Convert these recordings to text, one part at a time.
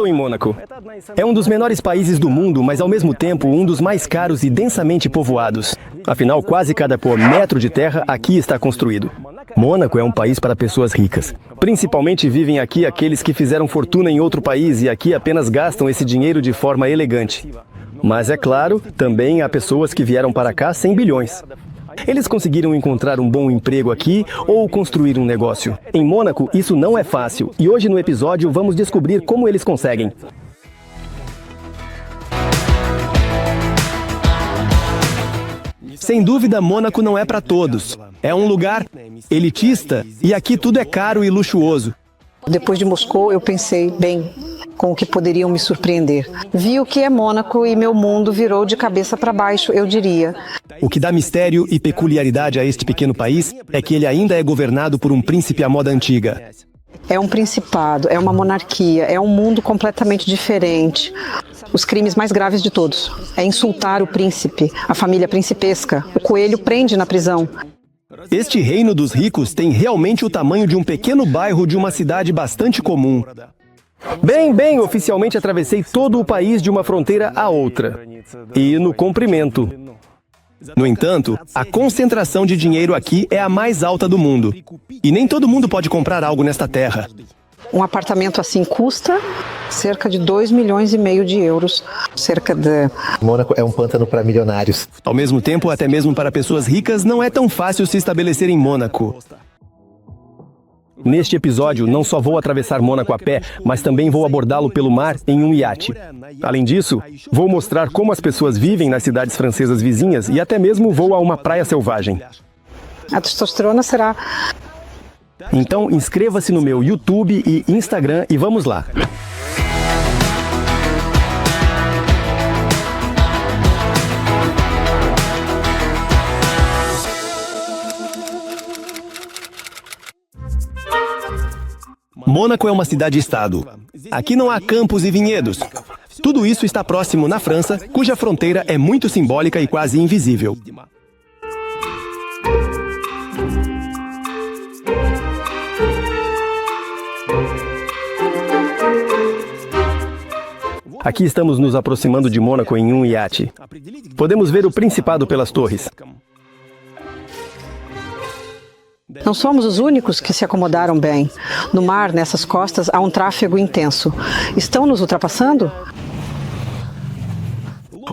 estou em Mônaco. É um dos menores países do mundo, mas ao mesmo tempo um dos mais caros e densamente povoados. Afinal, quase cada metro de terra aqui está construído. Mônaco é um país para pessoas ricas. Principalmente vivem aqui aqueles que fizeram fortuna em outro país e aqui apenas gastam esse dinheiro de forma elegante. Mas é claro, também há pessoas que vieram para cá sem bilhões. Eles conseguiram encontrar um bom emprego aqui ou construir um negócio. Em Mônaco, isso não é fácil. E hoje no episódio vamos descobrir como eles conseguem. Sem dúvida, Mônaco não é para todos. É um lugar elitista e aqui tudo é caro e luxuoso. Depois de Moscou, eu pensei, bem, com o que poderiam me surpreender. Vi o que é Mônaco e meu mundo virou de cabeça para baixo, eu diria. O que dá mistério e peculiaridade a este pequeno país é que ele ainda é governado por um príncipe à moda antiga. É um principado, é uma monarquia, é um mundo completamente diferente. Os crimes mais graves de todos é insultar o príncipe, a família principesca. O coelho prende na prisão. Este reino dos ricos tem realmente o tamanho de um pequeno bairro de uma cidade bastante comum. Bem, oficialmente atravessei todo o país de uma fronteira a outra. E no comprimento. No entanto, a concentração de dinheiro aqui é a mais alta do mundo. E nem todo mundo pode comprar algo nesta terra. Um apartamento assim custa cerca de 2,5 milhões de euros. Mônaco é um pântano para milionários. Ao mesmo tempo, até mesmo para pessoas ricas, não é tão fácil se estabelecer em Mônaco. Neste episódio, não só vou atravessar Mônaco a pé, mas também vou abordá-lo pelo mar em um iate. Além disso, vou mostrar como as pessoas vivem nas cidades francesas vizinhas e até mesmo vou a uma praia selvagem. A testosterona será... Então, inscreva-se no meu YouTube e Instagram e vamos lá. Mônaco é uma cidade-estado. Aqui não há campos e vinhedos. Tudo isso está próximo na França, cuja fronteira é muito simbólica e quase invisível. Aqui estamos nos aproximando de Mônaco em um iate. Podemos ver o Principado pelas torres. Não somos os únicos que se acomodaram bem. No mar, nessas costas, há um tráfego intenso. Estão nos ultrapassando?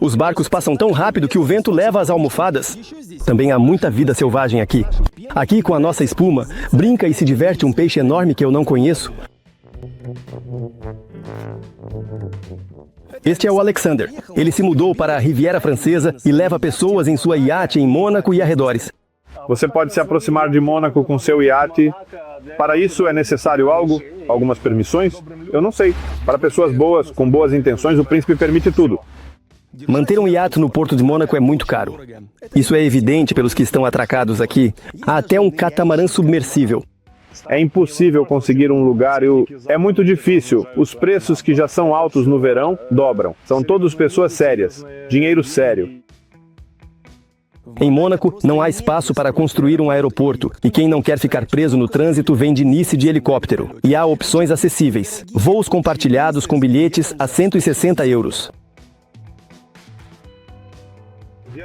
Os barcos passam tão rápido que o vento leva as almofadas. Também há muita vida selvagem aqui. Aqui, com a nossa espuma, brinca e se diverte um peixe enorme que eu não conheço. Este é o Alexander. Ele se mudou para a Riviera Francesa e leva pessoas em sua iate em Mônaco e arredores. Você pode se aproximar de Mônaco com seu iate. Para isso é necessário algo? Algumas permissões? Eu não sei. Para pessoas boas, com boas intenções, o príncipe permite tudo. Manter um iate no porto de Mônaco é muito caro. Isso é evidente pelos que estão atracados aqui. Há até um catamarã submersível. É impossível conseguir um lugar e é muito difícil. Os preços que já são altos no verão, dobram. São todos pessoas sérias. Dinheiro sério. Em Mônaco, não há espaço para construir um aeroporto, e quem não quer ficar preso no trânsito vem de Nice de helicóptero. E há opções acessíveis. Voos compartilhados com bilhetes a 160 euros.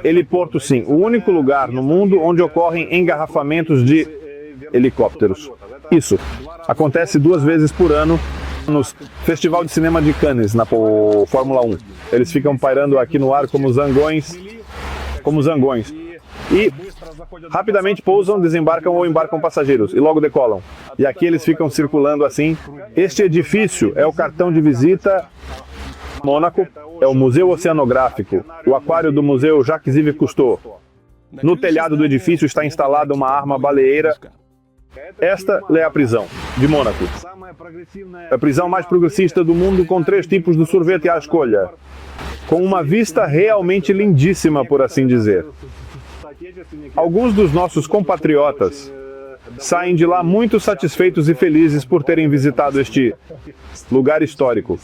Heliporto, sim. O único lugar no mundo onde ocorrem engarrafamentos de helicópteros. Isso. Acontece 2 vezes por ano no Festival de Cinema de Cannes, na Fórmula 1. Eles ficam pairando aqui no ar como zangões. E rapidamente pousam, desembarcam ou embarcam passageiros e logo decolam. E aqui eles ficam circulando assim. Este edifício é o cartão de visita. Mônaco é o Museu Oceanográfico, o aquário do Museu Jacques-Yves Cousteau. No telhado do edifício está instalada uma arma baleeira. Esta é a prisão de Mônaco. A prisão mais progressista do mundo, com 3 tipos de sorvete à escolha. Com uma vista realmente lindíssima, por assim dizer. Alguns dos nossos compatriotas saem de lá muito satisfeitos e felizes por terem visitado este lugar histórico.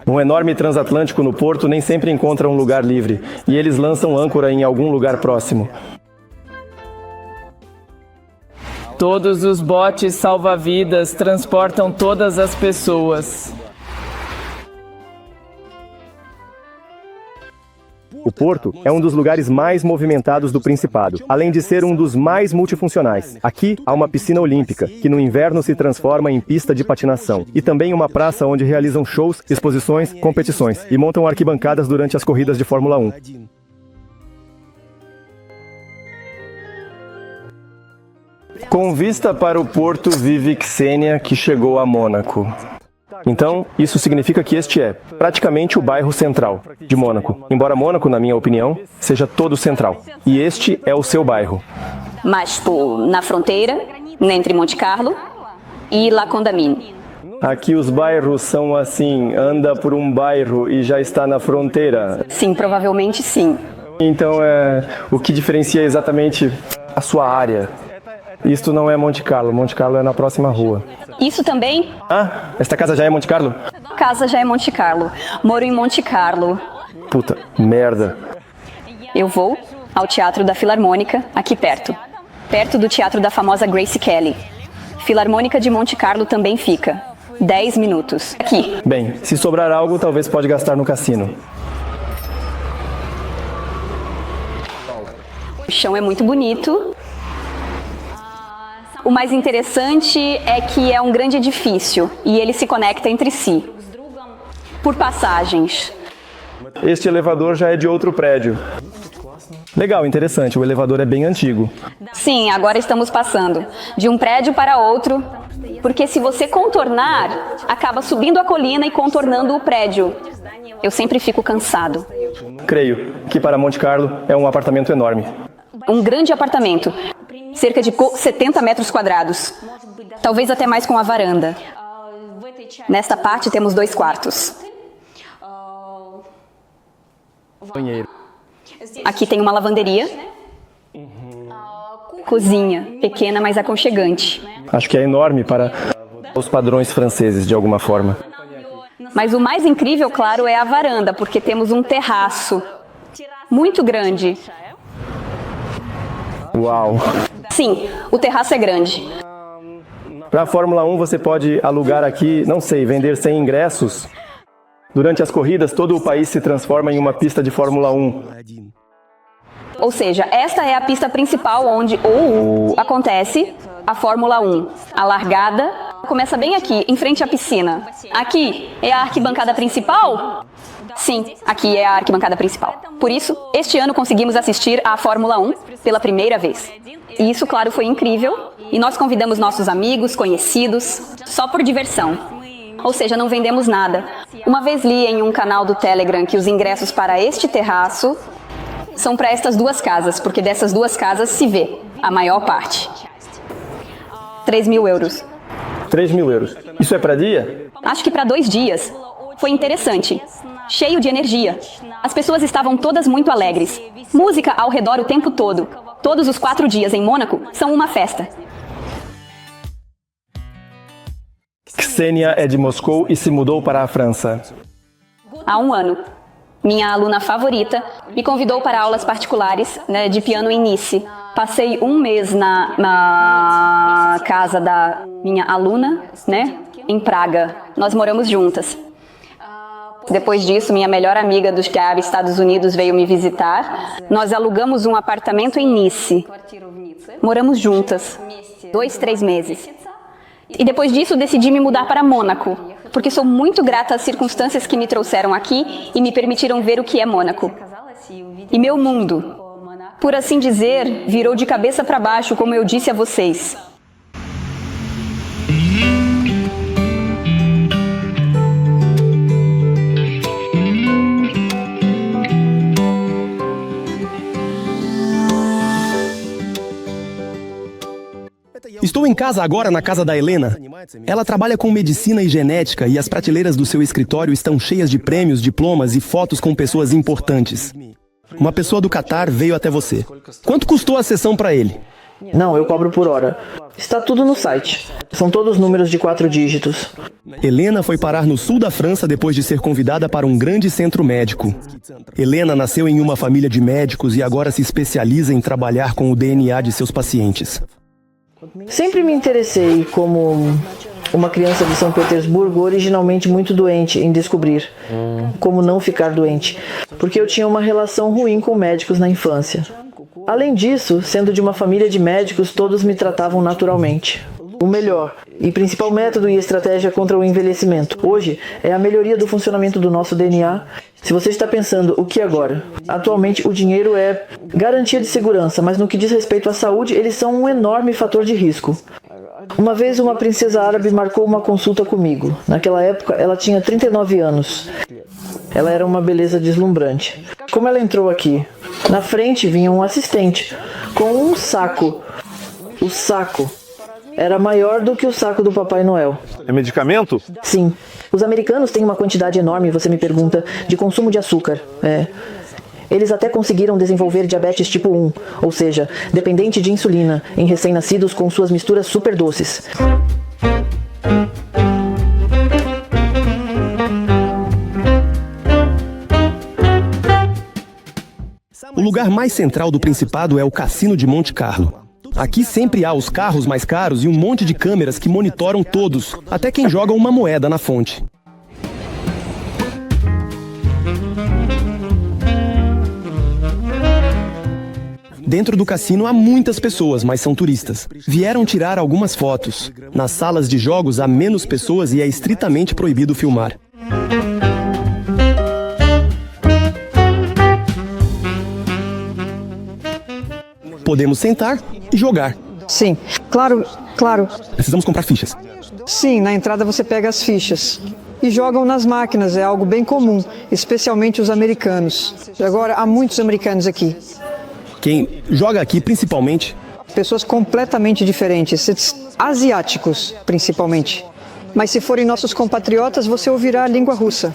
Um enorme transatlântico no porto nem sempre encontra um lugar livre, e eles lançam âncora em algum lugar próximo. Todos os botes salva-vidas transportam todas as pessoas. O porto é um dos lugares mais movimentados do Principado, além de ser um dos mais multifuncionais. Aqui há uma piscina olímpica, que no inverno se transforma em pista de patinação, e também uma praça onde realizam shows, exposições, competições e montam arquibancadas durante as corridas de Fórmula 1. Com vista para o porto vive Ksenia, que chegou a Mônaco. Então, isso significa que este é praticamente o bairro central de Mônaco. Embora Mônaco, na minha opinião, seja todo central. E este é o seu bairro. Mas, na fronteira, entre Monte Carlo e La Condamine. Aqui os bairros são assim, anda por um bairro e já está na fronteira. Sim, provavelmente sim. Então, o que diferencia exatamente a sua área? Isto não é Monte Carlo. Monte Carlo é na próxima rua. Isso também? Ah, esta casa já é Monte Carlo? Casa já é Monte Carlo. Moro em Monte Carlo. Puta, merda. Eu vou ao Teatro da Filarmônica, aqui perto. Perto do teatro da famosa Grace Kelly. Filarmônica de Monte Carlo também fica. 10 minutos. Aqui. Bem, se sobrar algo, talvez pode gastar no cassino. O chão é muito bonito. O mais interessante é que é um grande edifício e ele se conecta entre si, por passagens. Este elevador já é de outro prédio. Legal, interessante. O elevador é bem antigo. Sim, agora estamos passando de um prédio para outro, porque se você contornar, acaba subindo a colina e contornando o prédio. Eu sempre fico cansado. Creio que para Monte Carlo é um apartamento enorme. Um grande apartamento. Cerca de 70 metros quadrados. Talvez até mais com a varanda. Nesta parte temos 2 quartos. Banheiro. Aqui tem uma lavanderia. Cozinha, pequena, mas aconchegante. Acho que é enorme para os padrões franceses, de alguma forma. Mas o mais incrível, claro, é a varanda, porque temos um terraço muito grande. Uau! Sim, o terraço é grande. Para a Fórmula 1 você pode alugar aqui, não sei, vender 100 ingressos. Durante as corridas, todo o país se transforma em uma pista de Fórmula 1. Ou seja, esta é a pista principal onde acontece a Fórmula 1. A largada começa bem aqui, em frente à piscina. Aqui é a arquibancada principal? Sim, aqui é a arquibancada principal. Por isso, este ano conseguimos assistir à Fórmula 1 pela primeira vez. E isso, claro, foi incrível. E nós convidamos nossos amigos, conhecidos, só por diversão. Ou seja, não vendemos nada. Uma vez li em um canal do Telegram que os ingressos para este terraço são para estas 2 casas, porque dessas 2 casas se vê a maior parte. 3.000 euros. 3.000 euros. Isso é para dia? Acho que para 2 dias. Foi interessante. Cheio de energia. As pessoas estavam todas muito alegres. Música ao redor o tempo todo. Todos os 4 dias em Mônaco são uma festa. Ksenia é de Moscou e se mudou para a França. Há 1 ano. Minha aluna favorita me convidou para aulas particulares, de piano em Nice. Passei 1 mês na casa da minha aluna, em Praga. Nós moramos juntas. Depois disso, minha melhor amiga dos Estados Unidos veio me visitar. Nós alugamos um apartamento em Nice. Moramos juntas. 2, 3 meses. E depois disso, decidi me mudar para Mônaco, porque sou muito grata às circunstâncias que me trouxeram aqui e me permitiram ver o que é Mônaco. E meu mundo, por assim dizer, virou de cabeça para baixo, como eu disse a vocês. Estou em casa agora, na casa da Helena. Ela trabalha com medicina e genética e as prateleiras do seu escritório estão cheias de prêmios, diplomas e fotos com pessoas importantes. Uma pessoa do Catar veio até você. Quanto custou a sessão para ele? Não, eu cobro por hora. Está tudo no site. São todos números de 4 dígitos. Helena foi parar no sul da França depois de ser convidada para um grande centro médico. Helena nasceu em uma família de médicos e agora se especializa em trabalhar com o DNA de seus pacientes. Sempre me interessei como uma criança de São Petersburgo, originalmente muito doente em descobrir como não ficar doente, porque eu tinha uma relação ruim com médicos na infância. Além disso, sendo de uma família de médicos, todos me tratavam naturalmente. O melhor e principal método e estratégia contra o envelhecimento hoje é a melhoria do funcionamento do nosso DNA. Se você está pensando, o que agora? Atualmente o dinheiro é garantia de segurança, mas no que diz respeito à saúde, eles são um enorme fator de risco. Uma vez uma princesa árabe marcou uma consulta comigo. Naquela época ela tinha 39 anos. Ela era uma beleza deslumbrante. Como ela entrou aqui? Na frente vinha um assistente com um saco. O saco era maior do que o saco do Papai Noel. É medicamento? Sim. Os americanos têm uma quantidade enorme, você me pergunta, de consumo de açúcar. Eles até conseguiram desenvolver diabetes tipo 1, ou seja, dependente de insulina, em recém-nascidos com suas misturas super doces. O lugar mais central do Principado é o Cassino de Monte Carlo. Aqui sempre há os carros mais caros e um monte de câmeras que monitoram todos, até quem joga uma moeda na fonte. Dentro do cassino há muitas pessoas, mas são turistas. Vieram tirar algumas fotos. Nas salas de jogos há menos pessoas e é estritamente proibido filmar. Podemos sentar e jogar. Sim, claro. Precisamos comprar fichas. Sim, na entrada você pega as fichas. E jogam nas máquinas, é algo bem comum, especialmente os americanos. Agora, há muitos americanos aqui. Quem joga aqui, principalmente... Pessoas completamente diferentes, asiáticos, principalmente. Mas se forem nossos compatriotas, você ouvirá a língua russa.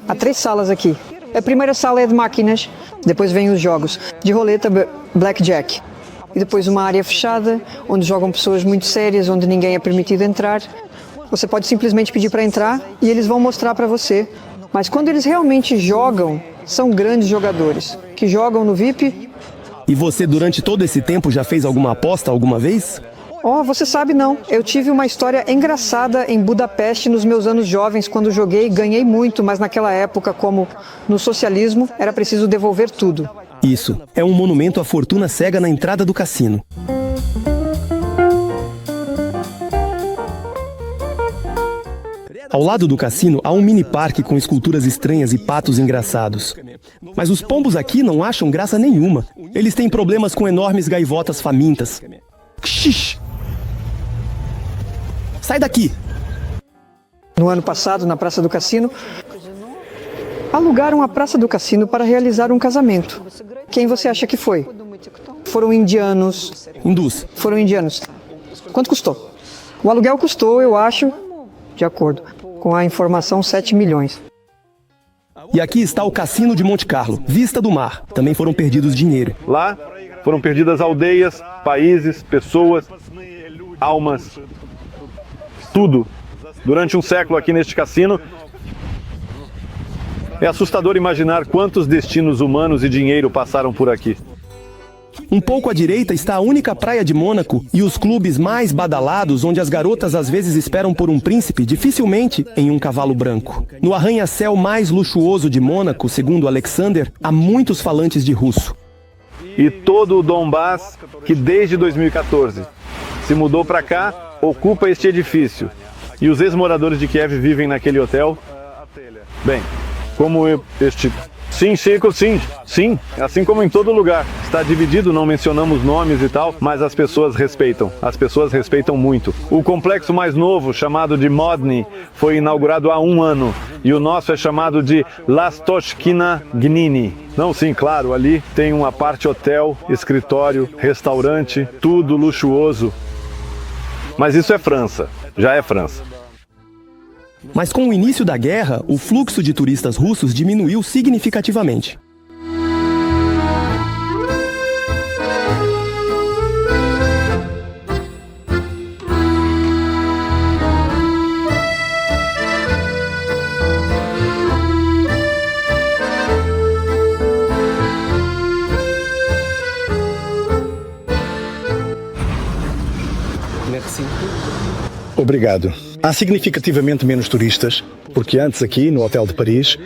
Há 3 salas aqui. A primeira sala é de máquinas, depois vem os jogos de roleta, blackjack. E depois uma área fechada, onde jogam pessoas muito sérias, onde ninguém é permitido entrar. Você pode simplesmente pedir para entrar e eles vão mostrar para você. Mas quando eles realmente jogam, são grandes jogadores, que jogam no VIP. E você, durante todo esse tempo, já fez alguma aposta alguma vez? Oh, você sabe não. Eu tive uma história engraçada em Budapeste nos meus anos jovens, quando joguei, ganhei muito, mas naquela época, como no socialismo, era preciso devolver tudo. Isso. É um monumento à fortuna cega na entrada do cassino. Ao lado do cassino há um mini-parque com esculturas estranhas e patos engraçados. Mas os pombos aqui não acham graça nenhuma. Eles têm problemas com enormes gaivotas famintas. Xixi! Sai daqui! No ano passado, na Praça do Cassino, alugaram a Praça do Cassino para realizar um casamento. Quem você acha que foi? Foram indianos. Hindus. Foram indianos. Quanto custou? O aluguel custou, eu acho, de acordo com a informação, 7 milhões. E aqui está o Cassino de Monte Carlo, vista do mar. Também foram perdidos dinheiro. Lá foram perdidas aldeias, países, pessoas, almas, tudo. Durante um século aqui neste cassino. É assustador imaginar quantos destinos humanos e dinheiro passaram por aqui. Um pouco à direita está a única praia de Mônaco e os clubes mais badalados, onde as garotas às vezes esperam por um príncipe, dificilmente em um cavalo branco. No arranha-céu mais luxuoso de Mônaco, segundo Alexander, há muitos falantes de russo. E todo o Donbass, que desde 2014 se mudou para cá, ocupa este edifício. E os ex-moradores de Kiev vivem naquele hotel. Bem, como este... Sim, Chico, sim, assim como em todo lugar. Está dividido, não mencionamos nomes e tal, mas as pessoas respeitam muito. O complexo mais novo, chamado de Modny, foi inaugurado há 1 ano, e o nosso é chamado de Lastoshkina Gnini. Não, sim, claro, ali tem uma parte hotel, escritório, restaurante, tudo luxuoso. Mas isso é França, já é França. Mas com o início da guerra, o fluxo de turistas russos diminuiu significativamente. Obrigado. Há significativamente menos turistas, porque antes aqui, no Hotel de Paris,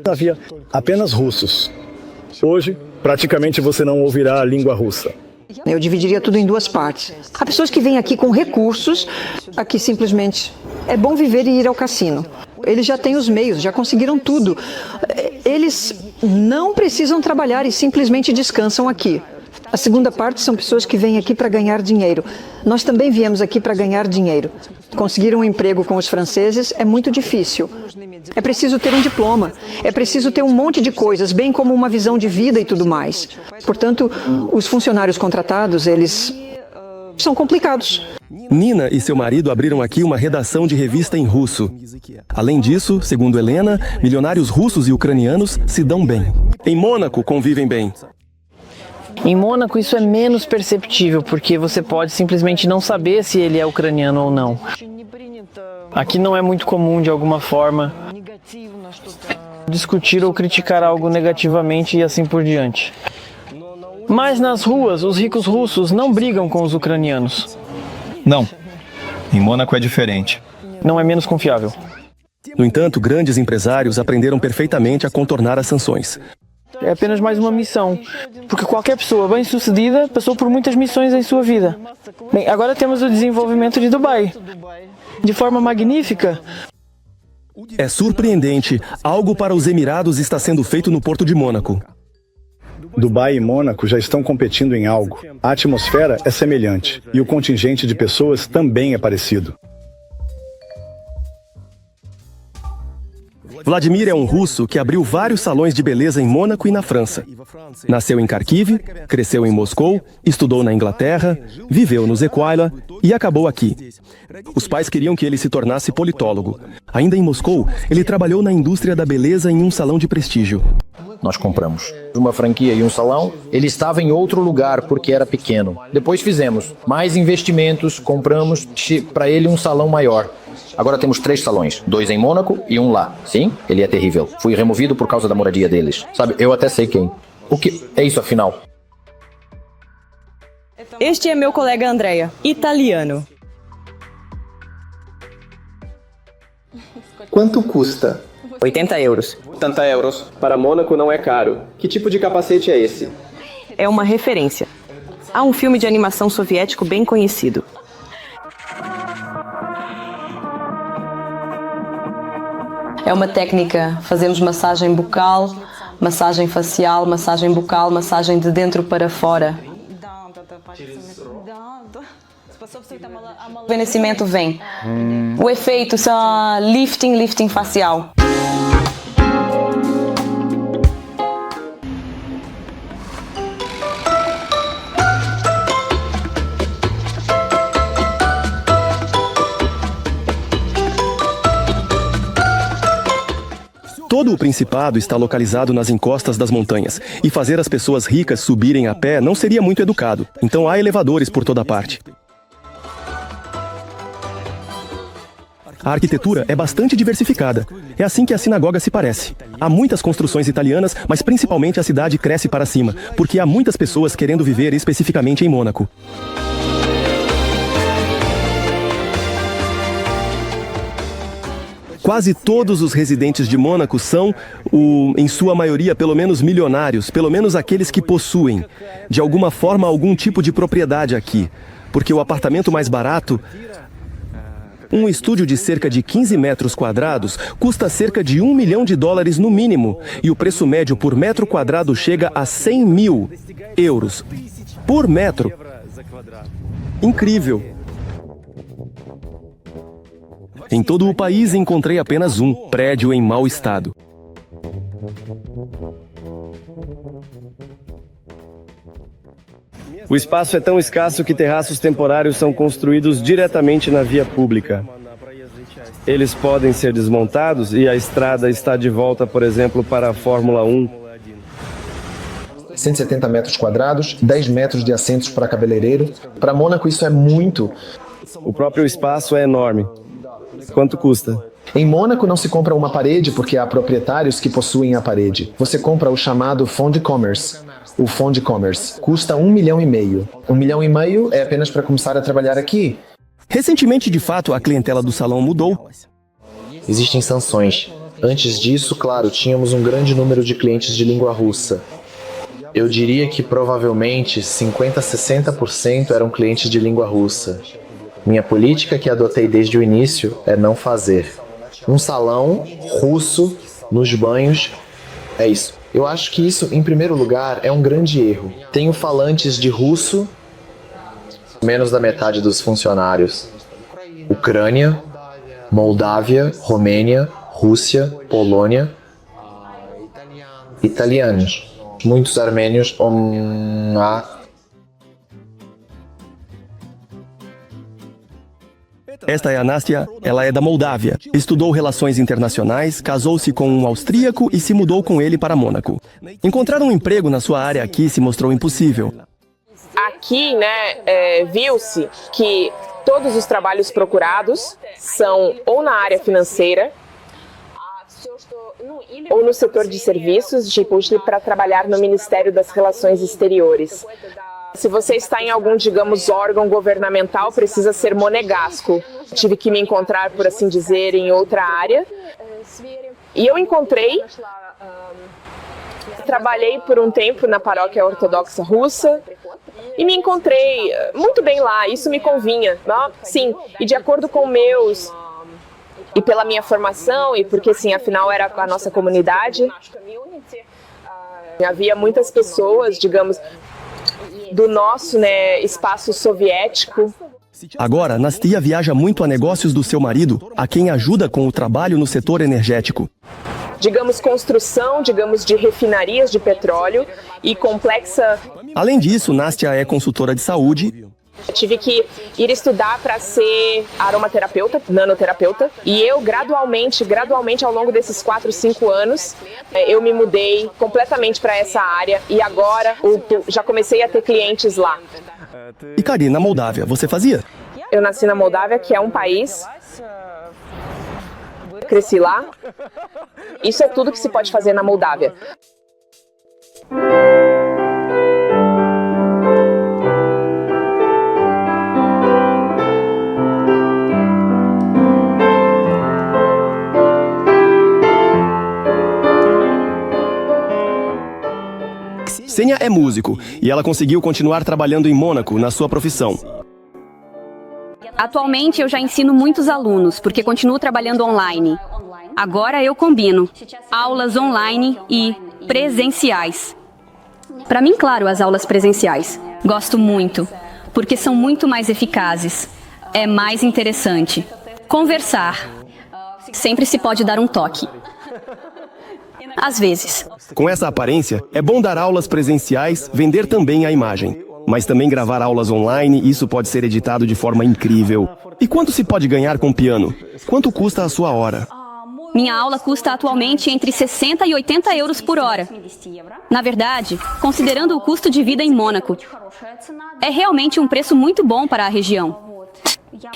havia apenas russos. Hoje, praticamente você não ouvirá a língua russa. Eu dividiria tudo em duas partes. Há pessoas que vêm aqui com recursos, aqui simplesmente é bom viver e ir ao cassino. Eles já têm os meios, já conseguiram tudo. Eles não precisam trabalhar e simplesmente descansam aqui. A segunda parte são pessoas que vêm aqui para ganhar dinheiro. Nós também viemos aqui para ganhar dinheiro. Conseguir um emprego com os franceses é muito difícil. É preciso ter um diploma, é preciso ter um monte de coisas, bem como uma visão de vida e tudo mais. Portanto, os funcionários contratados, eles são complicados. Nina e seu marido abriram aqui uma redação de revista em russo. Além disso, segundo Helena, milionários russos e ucranianos se dão bem. Em Mônaco, convivem bem. Em Mônaco isso é menos perceptível, porque você pode simplesmente não saber se ele é ucraniano ou não. Aqui não é muito comum, de alguma forma, discutir ou criticar algo negativamente e assim por diante. Mas nas ruas, os ricos russos não brigam com os ucranianos. Não. Em Mônaco é diferente. Não é menos confiável. No entanto, grandes empresários aprenderam perfeitamente a contornar as sanções. É apenas mais uma missão, porque qualquer pessoa bem-sucedida passou por muitas missões em sua vida. Bem, agora temos o desenvolvimento de Dubai. De forma magnífica. É surpreendente, algo para os Emirados está sendo feito no Porto de Mônaco. Dubai e Mônaco já estão competindo em algo. A atmosfera é semelhante e o contingente de pessoas também é parecido. Vladimir é um russo que abriu vários salões de beleza em Mônaco e na França. Nasceu em Kharkiv, cresceu em Moscou, estudou na Inglaterra, viveu no Zequaila e acabou aqui. Os pais queriam que ele se tornasse politólogo. Ainda em Moscou, ele trabalhou na indústria da beleza em um salão de prestígio. Nós compramos uma franquia e um salão. Ele estava em outro lugar porque era pequeno. Depois fizemos mais investimentos, compramos para ele um salão maior. Agora temos 3 salões, 2 em Mônaco e 1 lá. Sim, ele é terrível. Fui removido por causa da moradia deles. Sabe, eu até sei quem. O que é isso afinal? Este é meu colega Andrea, italiano. Quanto custa? 80 euros. 80 euros. Para Mônaco não é caro. Que tipo de capacete é esse? É uma referência. Há um filme de animação soviético bem conhecido. É uma técnica, fazemos massagem bucal, massagem facial, massagem bucal, massagem de dentro para fora. O rejuvenescimento vem. O efeito são lifting facial. Todo o Principado está localizado nas encostas das montanhas, e fazer as pessoas ricas subirem a pé não seria muito educado, então há elevadores por toda parte. A arquitetura é bastante diversificada. É assim que a sinagoga se parece. Há muitas construções italianas, mas principalmente a cidade cresce para cima, porque há muitas pessoas querendo viver especificamente em Mônaco. Quase todos os residentes de Mônaco são, em sua maioria, pelo menos milionários, pelo menos aqueles que possuem, de alguma forma, algum tipo de propriedade aqui. Porque o apartamento mais barato, um estúdio de cerca de 15 metros quadrados, custa cerca de $1 milhão no mínimo, e o preço médio por metro quadrado chega a 100 mil euros por metro. Incrível! Em todo o país encontrei apenas um prédio em mau estado. O espaço é tão escasso que terraços temporários são construídos diretamente na via pública. Eles podem ser desmontados e a estrada está de volta, por exemplo, para a Fórmula 1. 170 metros quadrados, 10 metros de assentos para cabeleireiro. Para Mônaco isso é muito. O próprio espaço é enorme. Quanto custa? Em Mônaco não se compra uma parede porque há proprietários que possuem a parede. Você compra o chamado Fonds de Commerce. O Fonds de Commerce custa $1,5 milhão. $1,5 milhão é apenas para começar a trabalhar aqui. Recentemente, de fato, a clientela do salão mudou. Existem sanções. Antes disso, claro, tínhamos um grande número de clientes de língua russa. Eu diria que provavelmente 50% a 60% eram clientes de língua russa. Minha política que adotei desde o início é não fazer. Um salão russo nos banhos, é isso. Eu acho que isso, em primeiro lugar, é um grande erro. Tenho falantes de russo, menos da metade dos funcionários. Ucrânia, Moldávia, Romênia, Rússia, Polônia, italianos. Muitos armênios. Esta é a Nastya, ela é da Moldávia. Estudou relações internacionais, casou-se com um austríaco e se mudou com ele para Mônaco. Encontrar um emprego na sua área aqui se mostrou impossível. Aqui, viu-se que todos os trabalhos procurados são ou na área financeira, ou no setor de serviços, tipo para trabalhar no Ministério das Relações Exteriores. Se você está em algum, digamos, órgão governamental, precisa ser monegasco. Tive que me encontrar, por assim dizer, em outra área. E eu encontrei. Trabalhei por um tempo na paróquia ortodoxa russa e me encontrei muito bem lá, isso me convinha. Sim, e de acordo com meus... E pela minha formação, e porque, sim, afinal era a nossa comunidade, havia muitas pessoas, digamos, do nosso espaço soviético. Agora, Nastya viaja muito a negócios do seu marido, a quem ajuda com o trabalho no setor energético. Digamos, construção, digamos, de refinarias de petróleo e complexa... Além disso, Nastya é consultora de saúde. Tive que ir estudar para ser aromaterapeuta, nanoterapeuta, e eu gradualmente ao longo desses 4, 5 anos, eu me mudei completamente para essa área e agora já comecei a ter clientes lá. E Kari, na Moldávia, você fazia? Eu nasci na Moldávia, que é um país, cresci lá, isso é tudo que se pode fazer na Moldávia. Ksenia é músico e ela conseguiu continuar trabalhando em Mônaco na sua profissão. Atualmente eu já ensino muitos alunos, porque continuo trabalhando online. Agora eu combino aulas online e presenciais. Para mim, claro, as aulas presenciais. Gosto muito, porque são muito mais eficazes. É mais interessante. Conversar. Sempre se pode dar um toque. Às vezes. Com essa aparência, é bom dar aulas presenciais, vender também a imagem. Mas também gravar aulas online, isso pode ser editado de forma incrível. E quanto se pode ganhar com piano? Quanto custa a sua hora? Minha aula custa atualmente entre 60 e 80 euros por hora. Na verdade, considerando o custo de vida em Mônaco, é realmente um preço muito bom para a região.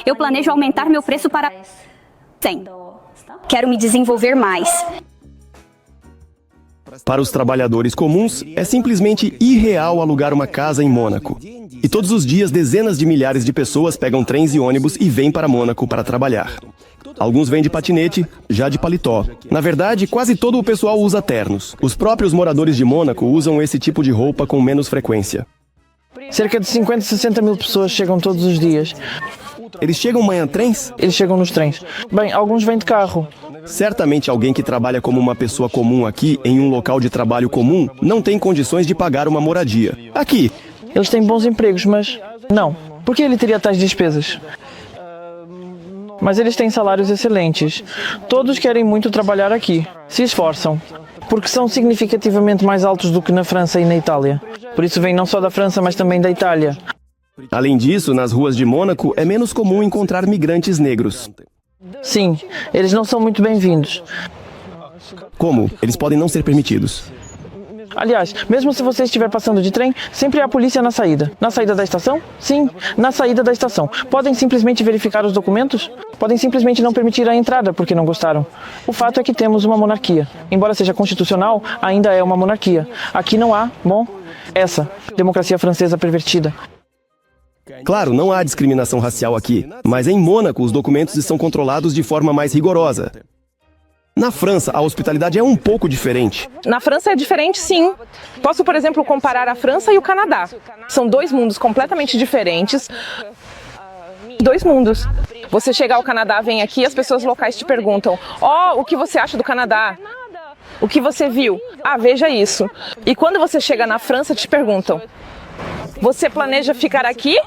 Eu planejo aumentar meu preço para 100. Quero me desenvolver mais. Para os trabalhadores comuns, é simplesmente irreal alugar uma casa em Mônaco. E todos os dias, dezenas de milhares de pessoas pegam trens e ônibus e vêm para Mônaco para trabalhar. Alguns vêm de patinete, já de paletó. Na verdade, quase todo o pessoal usa ternos. Os próprios moradores de Mônaco usam esse tipo de roupa com menos frequência. Cerca de 50 a 60 mil pessoas chegam todos os dias. Eles chegam manhã trens? Eles chegam nos trens. Bem, alguns vêm de carro. Certamente alguém que trabalha como uma pessoa comum aqui, em um local de trabalho comum, não tem condições de pagar uma moradia. Aqui. Eles têm bons empregos, mas não. Por que ele teria tais despesas? Mas eles têm salários excelentes. Todos querem muito trabalhar aqui. Se esforçam. Porque são significativamente mais altos do que na França e na Itália. Por isso vêm não só da França, mas também da Itália. Além disso, nas ruas de Mônaco é menos comum encontrar migrantes negros. Sim, eles não são muito bem-vindos. Como? Eles podem não ser permitidos. Aliás, mesmo se você estiver passando de trem, sempre há polícia na saída. Na saída da estação? Sim, na saída da estação. Podem simplesmente verificar os documentos? Podem simplesmente não permitir a entrada porque não gostaram. O fato é que temos uma monarquia. Embora seja constitucional, ainda é uma monarquia. Aqui não há, essa democracia francesa pervertida. Claro, não há discriminação racial aqui, mas em Mônaco os documentos estão controlados de forma mais rigorosa. Na França, a hospitalidade é um pouco diferente. Na França é diferente, sim. Posso, por exemplo, comparar a França e o Canadá. São dois mundos completamente diferentes. Dois mundos. Você chega ao Canadá, vem aqui, as pessoas locais te perguntam: o que você acha do Canadá? O que você viu? Veja isso. E quando você chega na França, te perguntam: você planeja ficar aqui?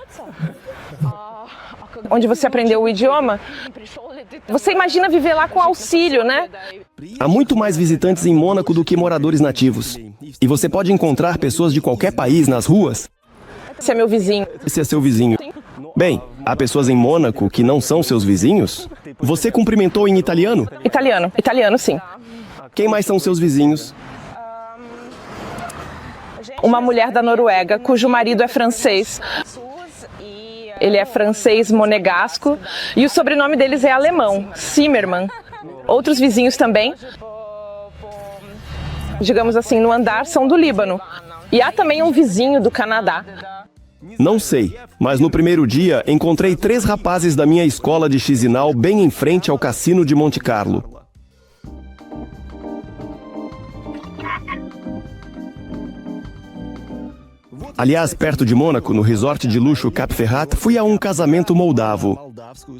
Onde você aprendeu o idioma? Você imagina viver lá com auxílio, né? Há muito mais visitantes em Mônaco do que moradores nativos. E você pode encontrar pessoas de qualquer país nas ruas. Esse é meu vizinho. Esse é seu vizinho. Bem, há pessoas em Mônaco que não são seus vizinhos? Você cumprimentou em italiano? Italiano sim. Quem mais são seus vizinhos? Uma mulher da Noruega, cujo marido é francês. Ele é francês monegasco e o sobrenome deles é alemão, Zimmermann. Outros vizinhos também, digamos assim, no andar, são do Líbano. E há também um vizinho do Canadá. Não sei, mas no primeiro dia encontrei 3 rapazes da minha escola de Chisinau bem em frente ao cassino de Monte Carlo. Aliás, perto de Mônaco, no resort de luxo Cap Ferrat, fui a um casamento moldavo.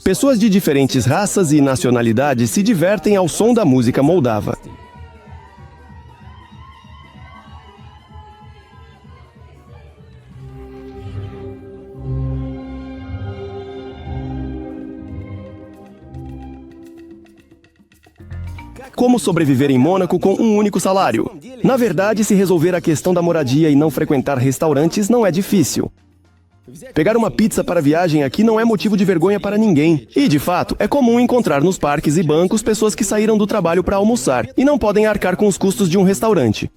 Pessoas de diferentes raças e nacionalidades se divertem ao som da música moldava. Como sobreviver em Mônaco com um único salário? Na verdade, se resolver a questão da moradia e não frequentar restaurantes não é difícil. Pegar uma pizza para viagem aqui não é motivo de vergonha para ninguém. E, de fato, é comum encontrar nos parques e bancos pessoas que saíram do trabalho para almoçar e não podem arcar com os custos de um restaurante.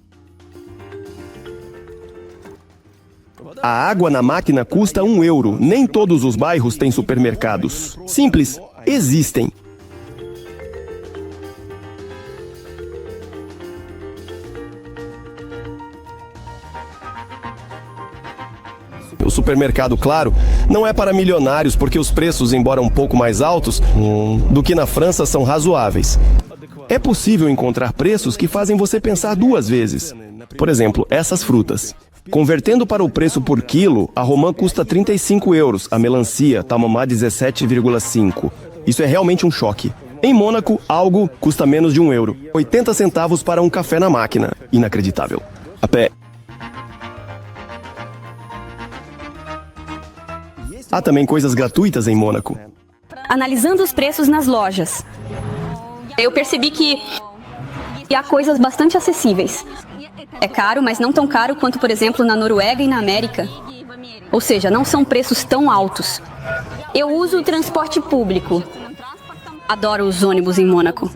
A água na máquina custa €1. Nem todos os bairros têm supermercados. Simples, existem. O supermercado, claro, não é para milionários porque os preços, embora um pouco mais altos do que na França, são razoáveis. É possível encontrar preços que fazem você pensar 2 vezes. Por exemplo, essas frutas. Convertendo para o preço por quilo, a romã custa €35, a melancia, tamamá 17,5. Isso é realmente um choque. Em Mônaco, algo custa menos de €1. 80 centavos para um café na máquina. Inacreditável. A pé. Há também coisas gratuitas em Mônaco. Analisando os preços nas lojas, eu percebi que há coisas bastante acessíveis. É caro, mas não tão caro quanto, por exemplo, na Noruega e na América. Ou seja, não são preços tão altos. Eu uso o transporte público. Adoro os ônibus em Mônaco.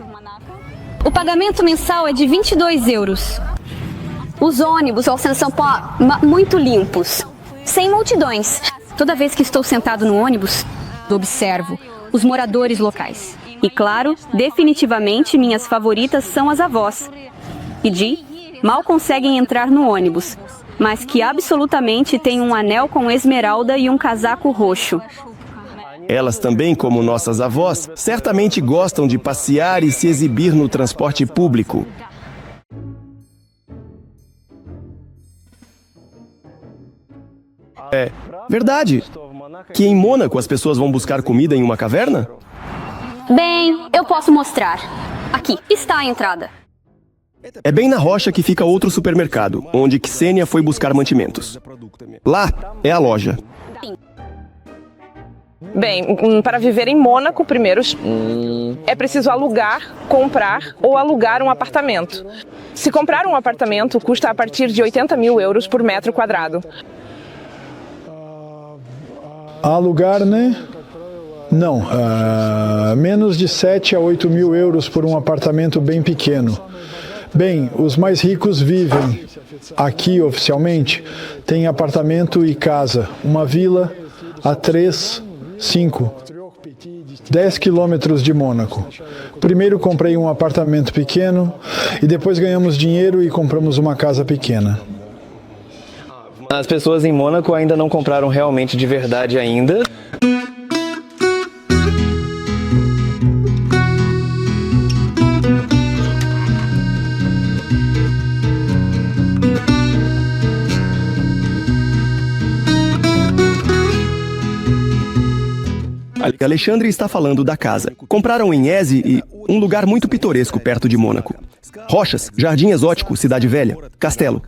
O pagamento mensal é de €22. Os ônibus são muito limpos, sem multidões. Toda vez que estou sentado no ônibus, observo os moradores locais. E claro, definitivamente minhas favoritas são as avós. E mal conseguem entrar no ônibus, mas que absolutamente têm um anel com esmeralda e um casaco roxo. Elas também, como nossas avós, certamente gostam de passear e se exibir no transporte público. É verdade que em Mônaco as pessoas vão buscar comida em uma caverna? Bem, eu posso mostrar. Aqui está a entrada. É bem na rocha que fica outro supermercado, onde Ksenia foi buscar mantimentos. Lá é a loja. Bem, para viver em Mônaco, primeiro, é preciso alugar, comprar ou alugar um apartamento. Se comprar um apartamento, custa a partir de €80.000 por metro quadrado. Alugar, né? Não, menos de 7 a 8 mil euros por um apartamento bem pequeno. Bem, os mais ricos vivem aqui oficialmente, tem apartamento e casa, uma vila a 10 quilômetros de Mônaco. Primeiro comprei um apartamento pequeno e depois ganhamos dinheiro e compramos uma casa pequena. As pessoas em Mônaco ainda não compraram realmente de verdade ainda. Alexandre está falando da casa. Compraram em Eze, um lugar muito pitoresco perto de Mônaco. Rochas, Jardim Exótico, Cidade Velha, Castelo.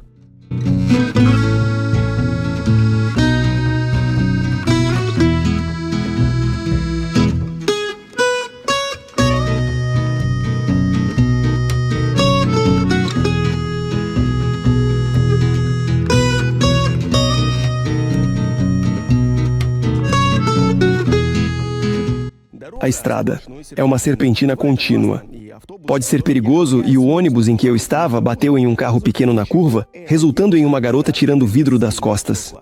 A estrada é uma serpentina contínua. Pode ser perigoso e o ônibus em que eu estava bateu em um carro pequeno na curva, resultando em uma garota tirando o vidro das costas.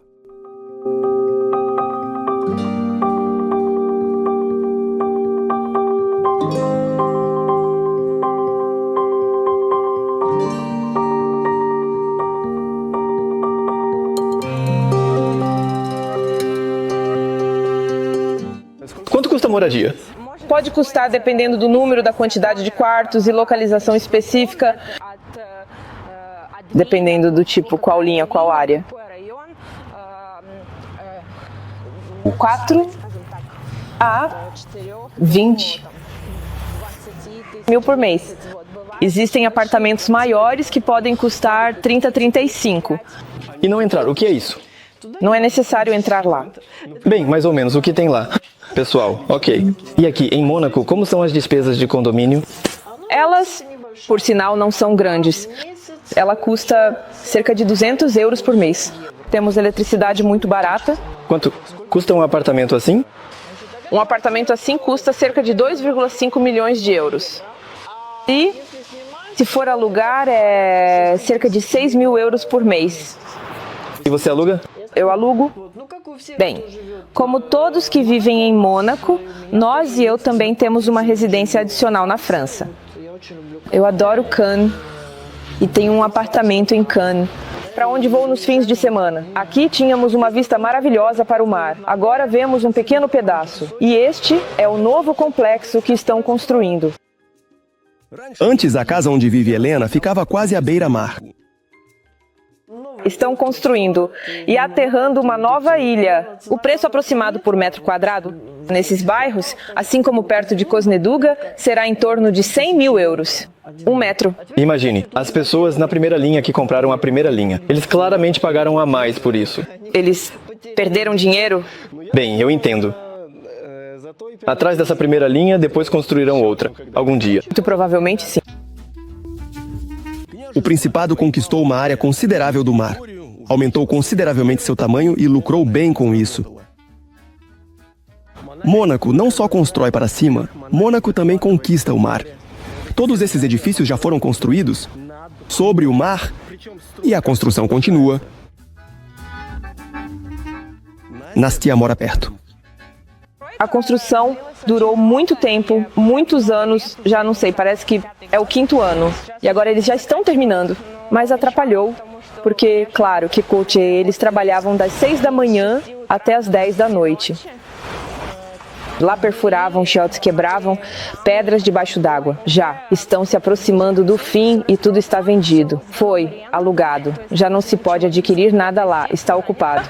Quanto custa a moradia? Pode custar dependendo do número, da quantidade de quartos e localização específica, dependendo do tipo, qual linha, qual área. 4 a 20 mil por mês. Existem apartamentos maiores que podem custar 30 a 35. E não entrar, o que é isso? Não é necessário entrar lá. Bem, mais ou menos, o que tem lá? Pessoal, ok. E aqui, em Mônaco, como são as despesas de condomínio? Elas, por sinal, não são grandes. Ela custa cerca de 200 euros por mês. Temos eletricidade muito barata. Quanto custa um apartamento assim? Um apartamento assim custa cerca de 2,5 milhões de euros. E, se for alugar, é cerca de 6 mil euros por mês. E você aluga? Eu alugo. Bem, como todos que vivem em Mônaco, nós e eu também temos uma residência adicional na França. Eu adoro Cannes e tenho um apartamento em Cannes, para onde vou nos fins de semana. Aqui tínhamos uma vista maravilhosa para o mar. Agora vemos um pequeno pedaço. E este é o novo complexo que estão construindo. Antes, a casa onde vive Helena ficava quase à beira-mar. Estão construindo e aterrando uma nova ilha. O preço aproximado por metro quadrado nesses bairros, assim como perto de Cosneduga, será em torno de 100 mil euros. 1 metro. Imagine, as pessoas na primeira linha que compraram a primeira linha. Eles claramente pagaram a mais por isso. Eles perderam dinheiro? Bem, eu entendo. Atrás dessa primeira linha, depois construirão outra, algum dia. Muito provavelmente sim. O Principado conquistou uma área considerável do mar, aumentou consideravelmente seu tamanho e lucrou bem com isso. Mônaco não só constrói para cima, Mônaco também conquista o mar. Todos esses edifícios já foram construídos sobre o mar e a construção continua. Nastia mora perto. A construção durou muito tempo, muitos anos, já não sei, parece que é o 5º ano. E agora eles já estão terminando, mas atrapalhou, porque, claro, que Coutier, eles trabalhavam das 6 da manhã até as 10 da noite. Lá perfuravam, chiotes quebravam, pedras debaixo d'água. Já estão se aproximando do fim e tudo está vendido. Foi alugado. Já não se pode adquirir nada lá, está ocupado.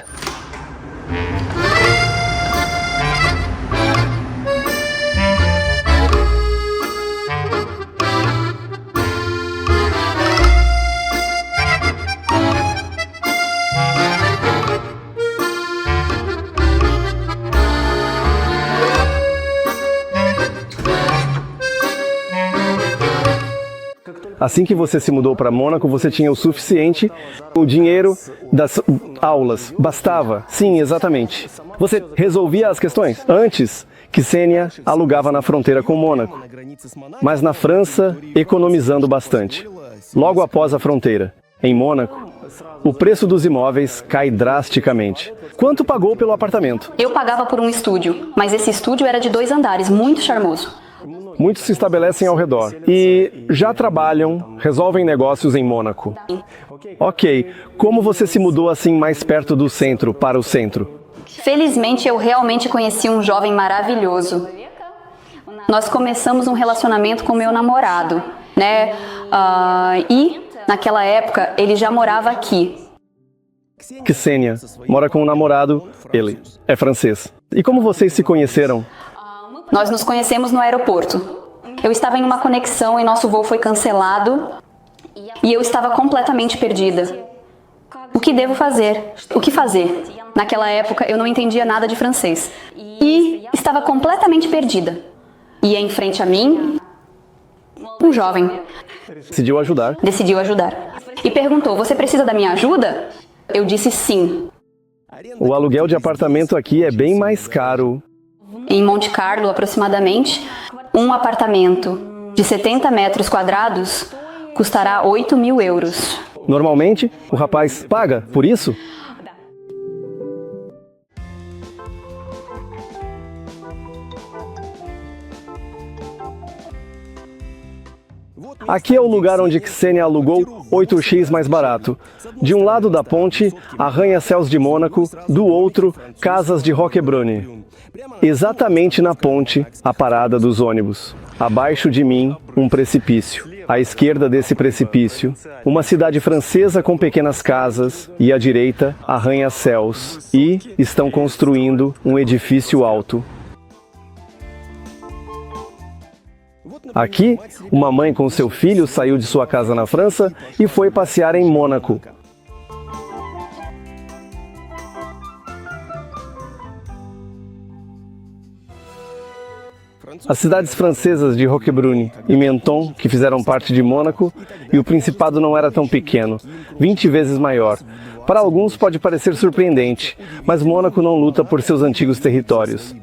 Assim que você se mudou para Mônaco, você tinha o suficiente, o dinheiro das aulas. Bastava. Sim, exatamente. Você resolvia as questões. Antes, Ksenia alugava na fronteira com Mônaco, mas na França, economizando bastante. Logo após a fronteira, em Mônaco, o preço dos imóveis cai drasticamente. Quanto pagou pelo apartamento? Eu pagava por um estúdio, mas esse estúdio era de 2 andares, muito charmoso. Muitos se estabelecem ao redor e já trabalham, resolvem negócios em Mônaco. Ok, como você se mudou assim mais perto do centro, para o centro? Felizmente, eu realmente conheci um jovem maravilhoso. Nós começamos um relacionamento com meu namorado, né? E, naquela época, ele já morava aqui. Ksenia mora com um namorado, ele é francês. E como vocês se conheceram? Nós nos conhecemos no aeroporto. Eu estava em uma conexão e nosso voo foi cancelado e eu estava completamente perdida. O que devo fazer? O que fazer? Naquela época eu não entendia nada de francês e estava completamente perdida. E em frente a mim, um jovem. Decidiu ajudar. Decidiu ajudar. E perguntou, você precisa da minha ajuda? Eu disse sim. O aluguel de apartamento aqui é bem mais caro. Em Monte Carlo, aproximadamente, um apartamento de 70 metros quadrados custará 8.000 euros. Normalmente, o rapaz paga por isso? Aqui é o lugar onde Ksenia alugou 8x mais barato. De um lado da ponte, arranha-céus de Mônaco, do outro, casas de Roquebrune. Exatamente na ponte, a parada dos ônibus. Abaixo de mim, um precipício. À esquerda desse precipício, uma cidade francesa com pequenas casas e à direita, arranha-céus. E estão construindo um edifício alto. Aqui, uma mãe com seu filho saiu de sua casa na França e foi passear em Mônaco. As cidades francesas de Roquebrune e Menton, que fizeram parte de Mônaco, e o Principado não era tão pequeno, 20 vezes maior. Para alguns pode parecer surpreendente, mas Mônaco não luta por seus antigos territórios.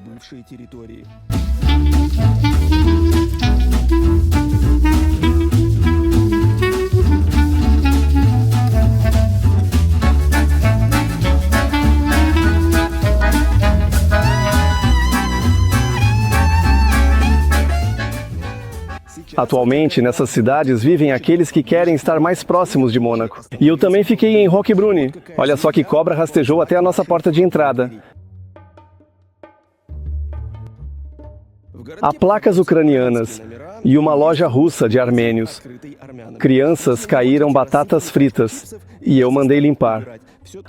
Atualmente, nessas cidades vivem aqueles que querem estar mais próximos de Mônaco. E eu também fiquei em Roquebrune. Olha só que cobra rastejou até a nossa porta de entrada. Há placas ucranianas e uma loja russa de armênios. Crianças caíram batatas fritas e eu mandei limpar.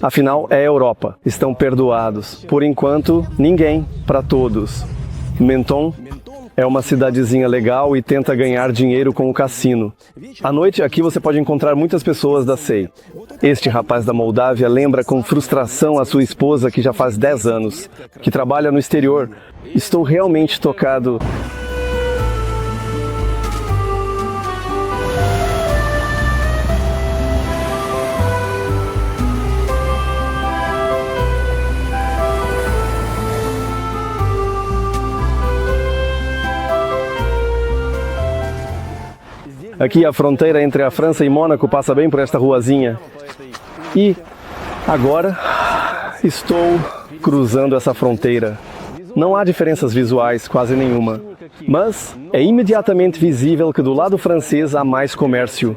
Afinal, é Europa. Estão perdoados. Por enquanto, ninguém para todos. Menton é uma cidadezinha legal e tenta ganhar dinheiro com o cassino. À noite, aqui você pode encontrar muitas pessoas da SEI. Este rapaz da Moldávia lembra com frustração a sua esposa, que já faz 10 anos, que trabalha no exterior. Estou realmente tocado. Aqui a fronteira entre a França e Mônaco passa bem por esta ruazinha. E agora estou cruzando essa fronteira. Não há diferenças visuais, quase nenhuma. Mas é imediatamente visível que do lado francês há mais comércio.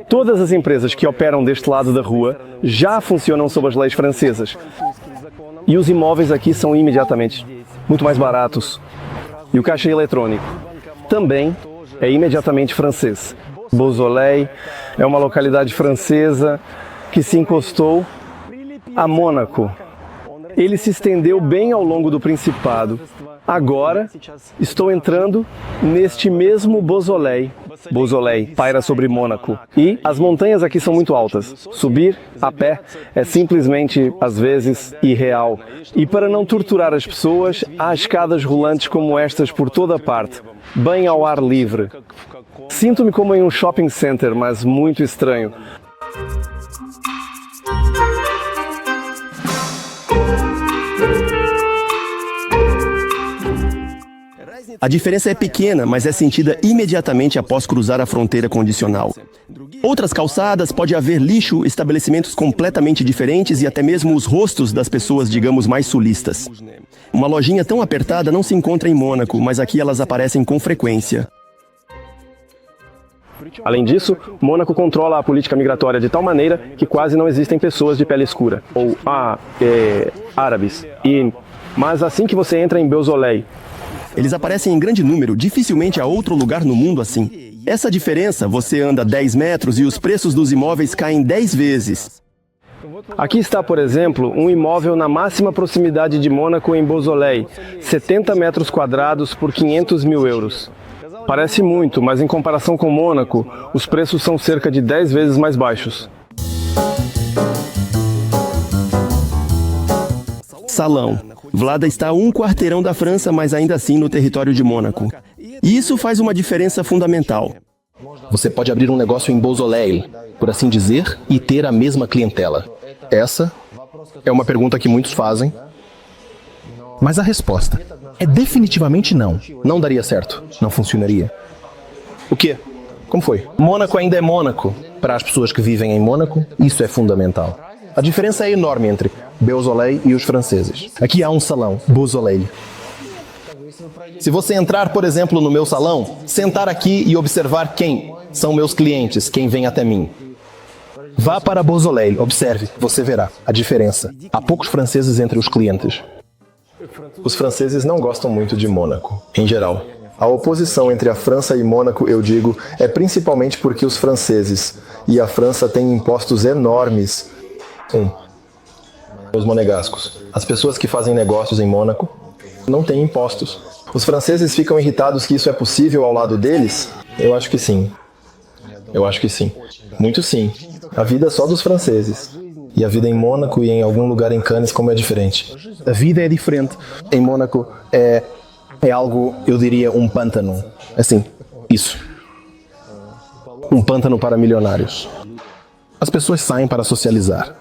Todas as empresas que operam deste lado da rua já funcionam sob as leis francesas. E os imóveis aqui são imediatamente muito mais baratos. E o caixa eletrônico também é imediatamente francês. Beausoleil é uma localidade francesa que se encostou a Mônaco. Ele se estendeu bem ao longo do Principado. Agora, estou entrando neste mesmo Beausoleil. Beausoleil paira sobre Mônaco. E as montanhas aqui são muito altas. Subir a pé é simplesmente, às vezes, irreal. E para não torturar as pessoas, há escadas rolantes como estas por toda a parte, bem ao ar livre. Sinto-me como em um shopping center, mas muito estranho. A diferença é pequena, mas é sentida imediatamente após cruzar a fronteira condicional. Outras calçadas pode haver lixo, estabelecimentos completamente diferentes e até mesmo os rostos das pessoas, digamos, mais sulistas. Uma lojinha tão apertada não se encontra em Mônaco, mas aqui elas aparecem com frequência. Além disso, Mônaco controla a política migratória de tal maneira que quase não existem pessoas de pele escura, ou árabes. Mas assim que você entra em Beausoleil, eles aparecem em grande número, dificilmente há outro lugar no mundo assim. Essa diferença, você anda 10 metros e os preços dos imóveis caem 10 vezes. Aqui está, por exemplo, um imóvel na máxima proximidade de Mônaco em Beausoleil, 70 metros quadrados por 500 mil euros. Parece muito, mas em comparação com Mônaco, os preços são cerca de 10 vezes mais baixos. Salão. Vlada está a um quarteirão da França, mas ainda assim no território de Mônaco. E isso faz uma diferença fundamental. Você pode abrir um negócio em Beausoleil, por assim dizer, e ter a mesma clientela. Essa é uma pergunta que muitos fazem, mas a resposta é definitivamente não. Não daria certo. Não funcionaria. O quê? Como foi? Mônaco ainda é Mônaco. Para as pessoas que vivem em Mônaco, isso é fundamental. A diferença é enorme entre Beausoleil e os franceses. Aqui há um salão, Beausoleil. Se você entrar, por exemplo, no meu salão, sentar aqui e observar quem são meus clientes, quem vem até mim. Vá para Beausoleil, observe, você verá a diferença. Há poucos franceses entre os clientes. Os franceses não gostam muito de Mônaco, em geral. A oposição entre a França e Mônaco, eu digo, é principalmente porque os franceses e a França têm impostos enormes. Os monegascos. As pessoas que fazem negócios em Mônaco não têm impostos. Os franceses ficam irritados que isso é possível ao lado deles? Eu acho que sim. Eu acho que sim. Muito sim. A vida é só dos franceses. E a vida em Mônaco e em algum lugar em Cannes como é diferente. A vida é diferente. Em Mônaco é algo, eu diria, um pântano. Assim, isso. Um pântano para milionários. As pessoas saem para socializar.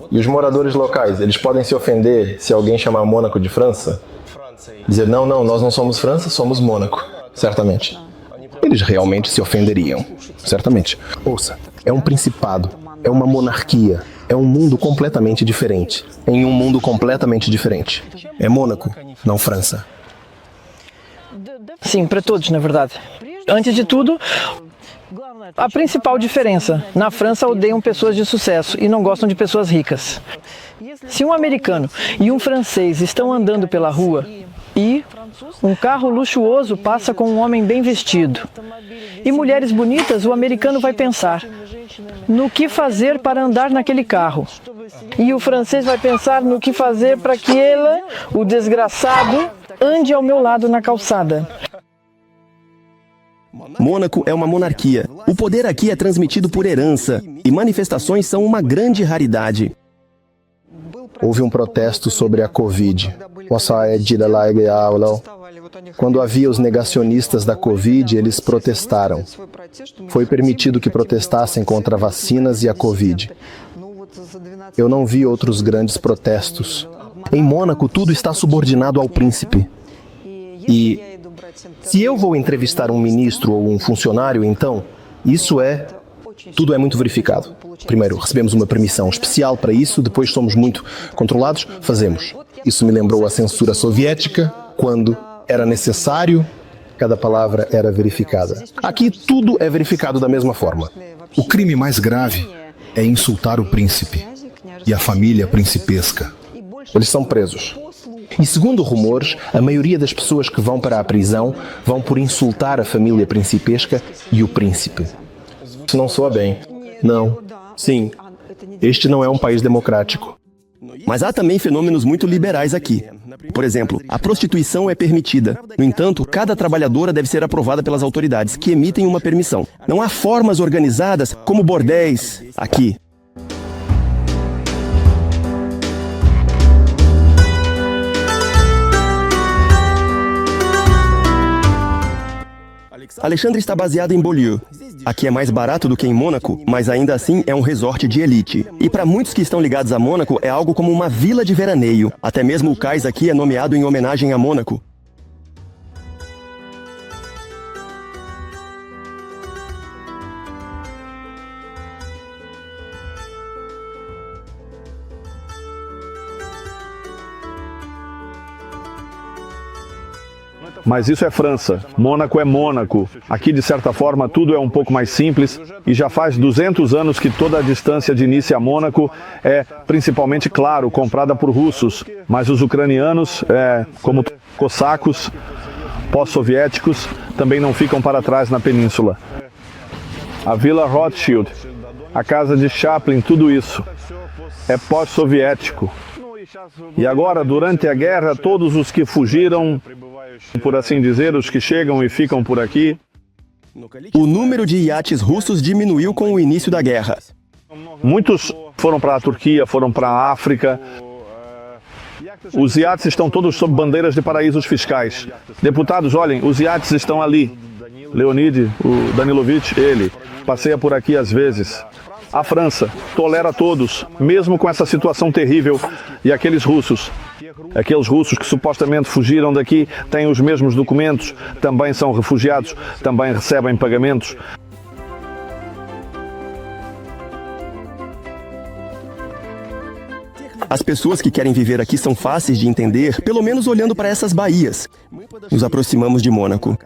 E os moradores locais, eles podem se ofender se alguém chamar Mônaco de França? Dizer, não, nós não somos França, somos Mônaco. Certamente. Eles realmente se ofenderiam. Certamente. Ouça, é um principado, é uma monarquia, é um mundo completamente diferente. Em um mundo completamente diferente. É Mônaco, não França. Sim, para todos, na verdade. Antes de tudo, a principal diferença. Na França odeiam pessoas de sucesso e não gostam de pessoas ricas. Se um americano e um francês estão andando pela rua e um carro luxuoso passa com um homem bem vestido e mulheres bonitas, o americano vai pensar no que fazer para andar naquele carro. E o francês vai pensar no que fazer para que ele, o desgraçado, ande ao meu lado na calçada. Mônaco é uma monarquia. O poder aqui é transmitido por herança e manifestações são uma grande raridade. Houve um protesto sobre a Covid. Quando havia os negacionistas da Covid, eles protestaram. Foi permitido que protestassem contra vacinas e a Covid. Eu não vi outros grandes protestos. Em Mônaco, tudo está subordinado ao príncipe. E se eu vou entrevistar um ministro ou um funcionário, então, tudo é muito verificado. Primeiro, recebemos uma permissão especial para isso, depois somos muito controlados, fazemos. Isso me lembrou a censura soviética, quando era necessário, cada palavra era verificada. Aqui tudo é verificado da mesma forma. O crime mais grave é insultar o príncipe e a família principesca. Eles são presos. E segundo rumores, a maioria das pessoas que vão para a prisão vão por insultar a família principesca e o príncipe. Isso não soa bem. Não. Sim. Este não é um país democrático. Mas há também fenômenos muito liberais aqui. Por exemplo, a prostituição é permitida. No entanto, cada trabalhadora deve ser aprovada pelas autoridades, que emitem uma permissão. Não há formas organizadas como bordéis aqui. Alexandre está baseado em Beaulieu. Aqui é mais barato do que em Mônaco, mas ainda assim é um resort de elite. E para muitos que estão ligados a Mônaco, é algo como uma vila de veraneio. Até mesmo o cais aqui é nomeado em homenagem a Mônaco. Mas isso é França. Mônaco é Mônaco. Aqui, de certa forma, tudo é um pouco mais simples e já faz 200 anos que toda a distância de Nice a Mônaco é, principalmente, claro, comprada por russos. Mas os ucranianos, como cossacos, pós-soviéticos, também não ficam para trás na península. A Vila Rothschild, a casa de Chaplin, tudo isso é pós-soviético. E agora, durante a guerra, todos os que fugiram, por assim dizer, os que chegam e ficam por aqui. O número de iates russos diminuiu com o início da guerra. Muitos foram para a Turquia, foram para a África. Os iates estão todos sob bandeiras de paraísos fiscais. Deputados, olhem, os iates estão ali. Leonid, o Danilovich, ele, passeia por aqui às vezes. A França tolera todos, mesmo com essa situação terrível. E aqueles russos que supostamente fugiram daqui, têm os mesmos documentos, também são refugiados, também recebem pagamentos. As pessoas que querem viver aqui são fáceis de entender, pelo menos olhando para essas baías. Nos aproximamos de Mônaco.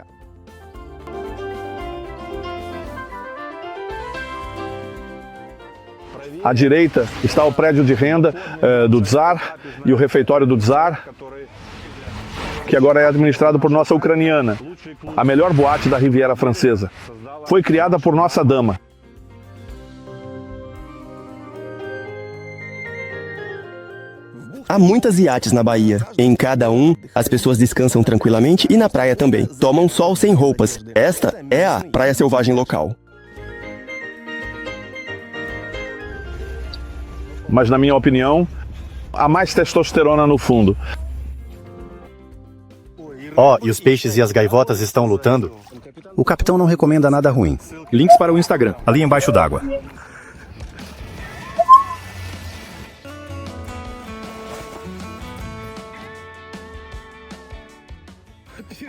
À direita está o prédio de renda do Tsar e o refeitório do Tsar, que agora é administrado por nossa ucraniana, a melhor boate da Riviera Francesa. Foi criada por nossa dama. Há muitas iates na Bahia. Em cada um, as pessoas descansam tranquilamente e na praia também. Tomam sol sem roupas. Esta é a praia selvagem local. Mas, na minha opinião, há mais testosterona no fundo. E os peixes e as gaivotas estão lutando? O capitão não recomenda nada ruim. Links para o Instagram, ali embaixo d'água.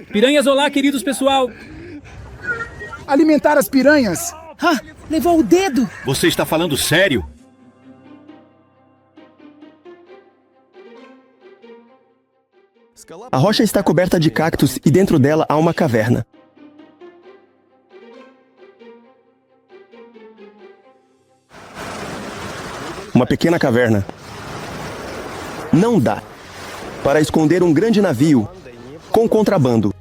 Piranhas, olá, queridos pessoal! Alimentar as piranhas? Levou o dedo! Você está falando sério? A rocha está coberta de cactos e dentro dela há uma caverna. Uma pequena caverna. Não dá para esconder um grande navio com contrabando.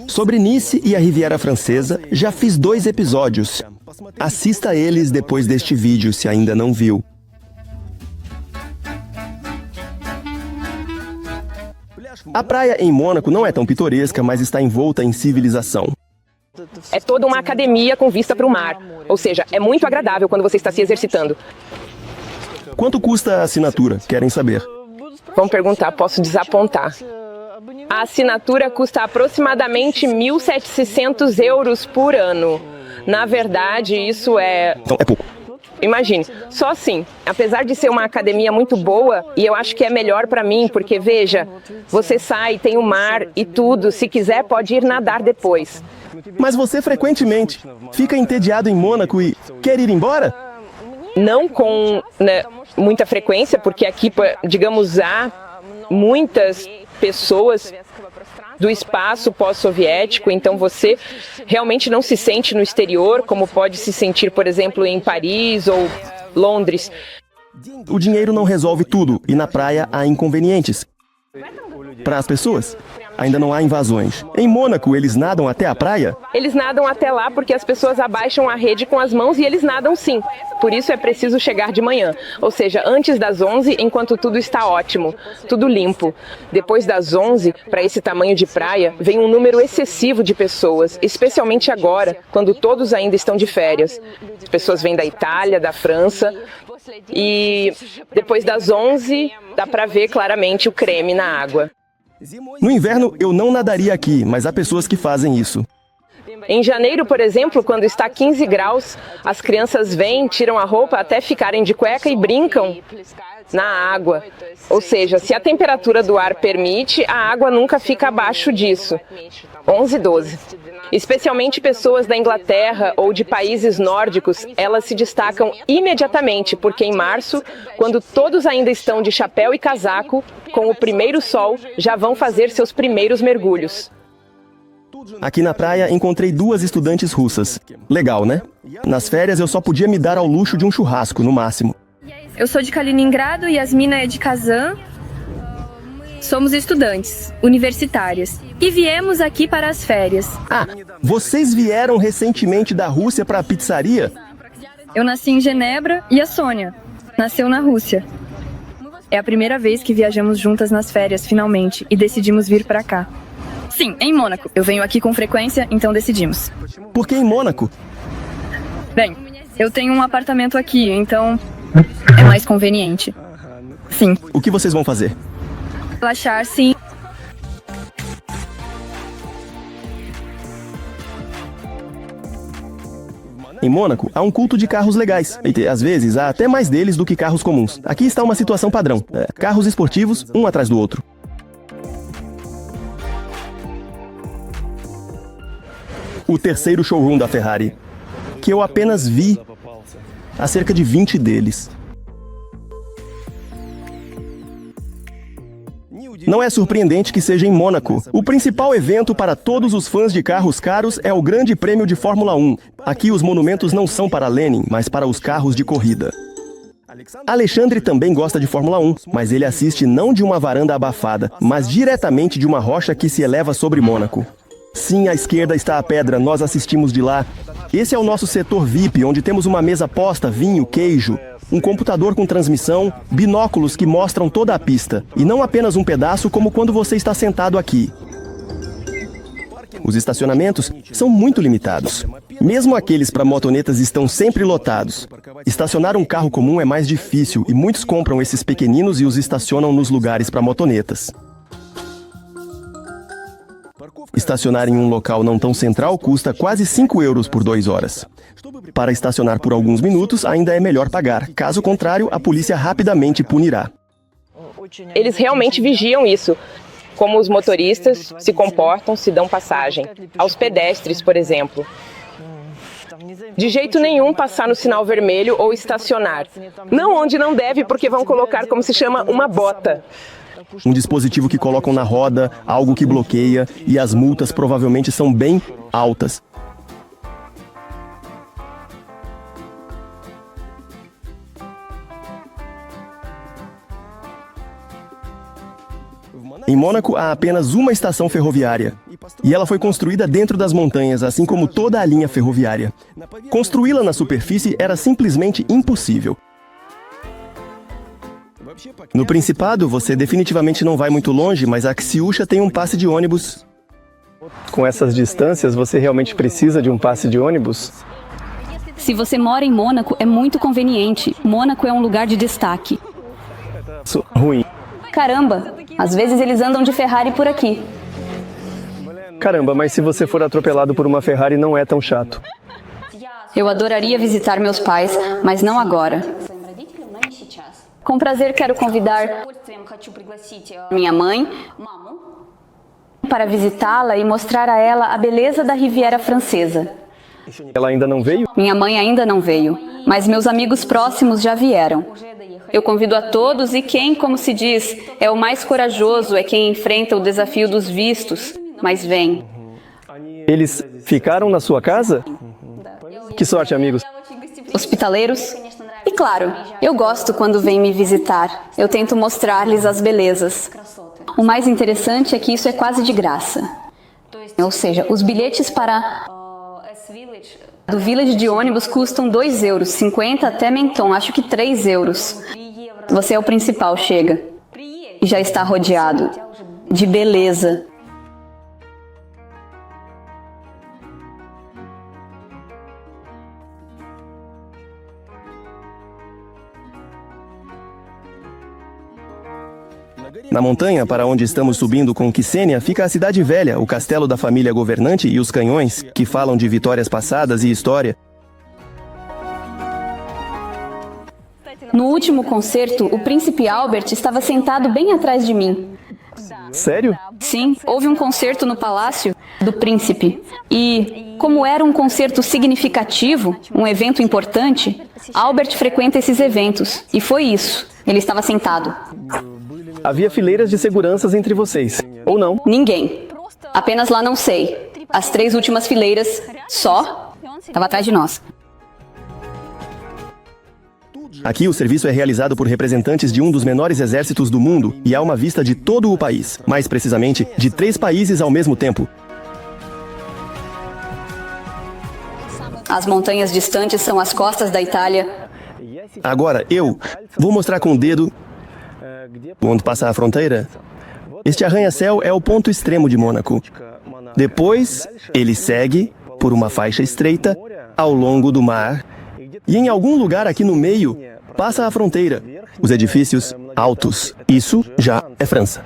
Sobre Nice e a Riviera Francesa, já fiz 2 episódios. Assista eles depois deste vídeo, se ainda não viu. A praia em Mônaco não é tão pitoresca, mas está envolta em civilização. É toda uma academia com vista para o mar. Ou seja, é muito agradável quando você está se exercitando. Quanto custa a assinatura? Querem saber? Vamos perguntar, posso desapontar. A assinatura custa aproximadamente 1.700 euros por ano. Na verdade, isso é... Então é pouco. Imagine, só assim, apesar de ser uma academia muito boa, e eu acho que é melhor para mim, porque veja, você sai, tem o mar e tudo, se quiser pode ir nadar depois. Mas você frequentemente fica entediado em Mônaco e quer ir embora? Não com muita frequência, porque aqui, digamos, há muitas pessoas do espaço pós-soviético, então você realmente não se sente no exterior, como pode se sentir, por exemplo, em Paris ou Londres. O dinheiro não resolve tudo e na praia há inconvenientes. Para as pessoas, ainda não há invasões. Em Mônaco, eles nadam até a praia? Eles nadam até lá porque as pessoas abaixam a rede com as mãos e eles nadam sim. Por isso é preciso chegar de manhã, ou seja, antes das 11, enquanto tudo está ótimo, tudo limpo. Depois das 11, para esse tamanho de praia, vem um número excessivo de pessoas, especialmente agora, quando todos ainda estão de férias. As pessoas vêm da Itália, da França, e depois das 11, dá para ver claramente o creme na água. No inverno, eu não nadaria aqui, mas há pessoas que fazem isso. Em janeiro, por exemplo, quando está 15 graus, as crianças vêm, tiram a roupa até ficarem de cueca e brincam na água. Ou seja, se a temperatura do ar permite, a água nunca fica abaixo disso. 11, 12. Especialmente pessoas da Inglaterra ou de países nórdicos, elas se destacam imediatamente, porque em março, quando todos ainda estão de chapéu e casaco, com o primeiro sol, já vão fazer seus primeiros mergulhos. Aqui na praia, encontrei 2 estudantes russas. Legal, né? Nas férias, eu só podia me dar ao luxo de um churrasco, no máximo. Eu sou de Kaliningrado e Yasmina é de Kazan. Somos estudantes, universitárias, e viemos aqui para as férias. Ah, vocês vieram recentemente da Rússia para a pizzaria? Eu nasci em Genebra e a Sônia nasceu na Rússia. É a primeira vez que viajamos juntas nas férias, finalmente, e decidimos vir para cá. Sim, em Mônaco. Eu venho aqui com frequência, então decidimos. Por que em Mônaco? Bem, eu tenho um apartamento aqui, então é mais conveniente. Sim. O que vocês vão fazer? Relaxar, sim. Em Mônaco, há um culto de carros legais. E, às vezes, há até mais deles do que carros comuns. Aqui está uma situação padrão. Carros esportivos, um atrás do outro. O terceiro showroom da Ferrari, que eu apenas vi há cerca de 20 deles. Não é surpreendente que seja em Mônaco. O principal evento para todos os fãs de carros caros é o Grande Prêmio de Fórmula 1. Aqui os monumentos não são para Lenin, mas para os carros de corrida. Alexandre também gosta de Fórmula 1, mas ele assiste não de uma varanda abafada, mas diretamente de uma rocha que se eleva sobre Mônaco. Sim, à esquerda está a pedra, nós assistimos de lá. Esse é o nosso setor VIP, onde temos uma mesa posta, vinho, queijo, um computador com transmissão, binóculos que mostram toda a pista. E não apenas um pedaço, como quando você está sentado aqui. Os estacionamentos são muito limitados. Mesmo aqueles para motonetas estão sempre lotados. Estacionar um carro comum é mais difícil e muitos compram esses pequeninos e os estacionam nos lugares para motonetas. Estacionar em um local não tão central custa quase 5 euros por 2 horas. Para estacionar por alguns minutos, ainda é melhor pagar. Caso contrário, a polícia rapidamente punirá. Eles realmente vigiam isso. Como os motoristas se comportam, se dão passagem. Aos pedestres, por exemplo. De jeito nenhum passar no sinal vermelho ou estacionar. Não onde não deve, porque vão colocar, como se chama, uma bota. Um dispositivo que colocam na roda, algo que bloqueia, e as multas provavelmente são bem altas. Em Mônaco há apenas uma estação ferroviária, e ela foi construída dentro das montanhas, assim como toda a linha ferroviária. Construí-la na superfície era simplesmente impossível. No Principado, você definitivamente não vai muito longe, mas a Xiuxa tem um passe de ônibus. Com essas distâncias, você realmente precisa de um passe de ônibus? Se você mora em Mônaco, é muito conveniente. Mônaco é um lugar de destaque. Ruim. Caramba, às vezes eles andam de Ferrari por aqui. Caramba, mas se você for atropelado por uma Ferrari, não é tão chato. Eu adoraria visitar meus pais, mas não agora. Com prazer quero convidar minha mãe para visitá-la e mostrar a ela a beleza da Riviera Francesa. Ela ainda não veio? Minha mãe ainda não veio, mas meus amigos próximos já vieram. Eu convido a todos e quem, como se diz, é o mais corajoso é quem enfrenta o desafio dos vistos, mas vem. Eles ficaram na sua casa? Que sorte, amigos. Hospitaleiros? E claro, eu gosto quando vêm me visitar. Eu tento mostrar-lhes as belezas. O mais interessante é que isso é quase de graça. Ou seja, os bilhetes para do Village de ônibus custam 2 euros, 50 até Menton, acho que 3 euros. Você é o principal, chega. E já está rodeado de beleza. Na montanha para onde estamos subindo com Ksenia fica a Cidade Velha, o castelo da família governante e os canhões, que falam de vitórias passadas e história. No último concerto, o príncipe Albert estava sentado bem atrás de mim. Sério? Sim, houve um concerto no palácio do príncipe. E, como era um concerto significativo, um evento importante, Albert frequenta esses eventos. E foi isso. Ele estava sentado. Havia fileiras de seguranças entre vocês, ou não? Ninguém. Apenas lá não sei. As 3 últimas fileiras, só, estava atrás de nós. Aqui o serviço é realizado por representantes de um dos menores exércitos do mundo e há uma vista de todo o país, mais precisamente, de 3 países ao mesmo tempo. As montanhas distantes são as costas da Itália. Agora, eu vou mostrar com o dedo onde passa a fronteira. Este arranha-céu é o ponto extremo de Mônaco. Depois, ele segue por uma faixa estreita ao longo do mar e em algum lugar aqui no meio passa a fronteira. Os edifícios altos. Isso já é França.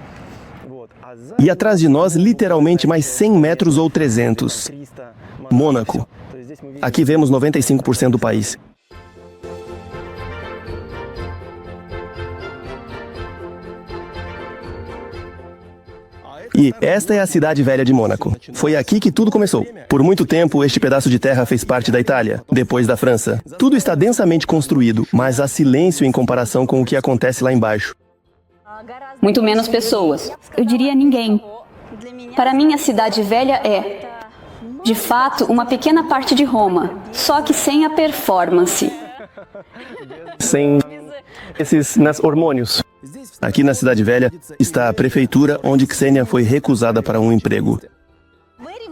E atrás de nós, literalmente mais 100 metros ou 300. Mônaco. Aqui vemos 95% do país. E esta é a Cidade Velha de Mônaco. Foi aqui que tudo começou. Por muito tempo, este pedaço de terra fez parte da Itália, depois da França. Tudo está densamente construído, mas há silêncio em comparação com o que acontece lá embaixo. Muito menos pessoas. Eu diria ninguém. Para mim, a Cidade Velha é, de fato, uma pequena parte de Roma, só que sem a performance. Sem esses hormônios. Aqui na Cidade Velha está a prefeitura onde Ksenia foi recusada para um emprego.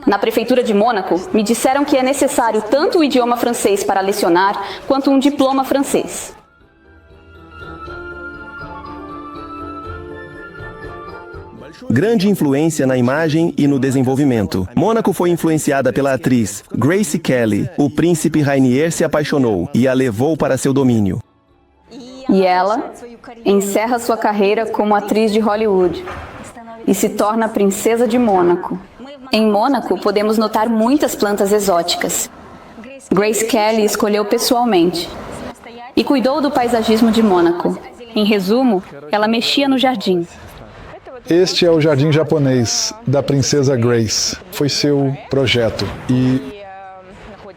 Na prefeitura de Mônaco, me disseram que é necessário tanto o idioma francês para lecionar, quanto um diploma francês. Grande influência na imagem e no desenvolvimento. Mônaco foi influenciada pela atriz Grace Kelly. O príncipe Rainier se apaixonou e a levou para seu domínio. E ela encerra sua carreira como atriz de Hollywood e se torna a princesa de Mônaco. Em Mônaco, podemos notar muitas plantas exóticas. Grace Kelly escolheu pessoalmente e cuidou do paisagismo de Mônaco. Em resumo, ela mexia no jardim. Este é o jardim japonês da princesa Grace. Foi seu projeto e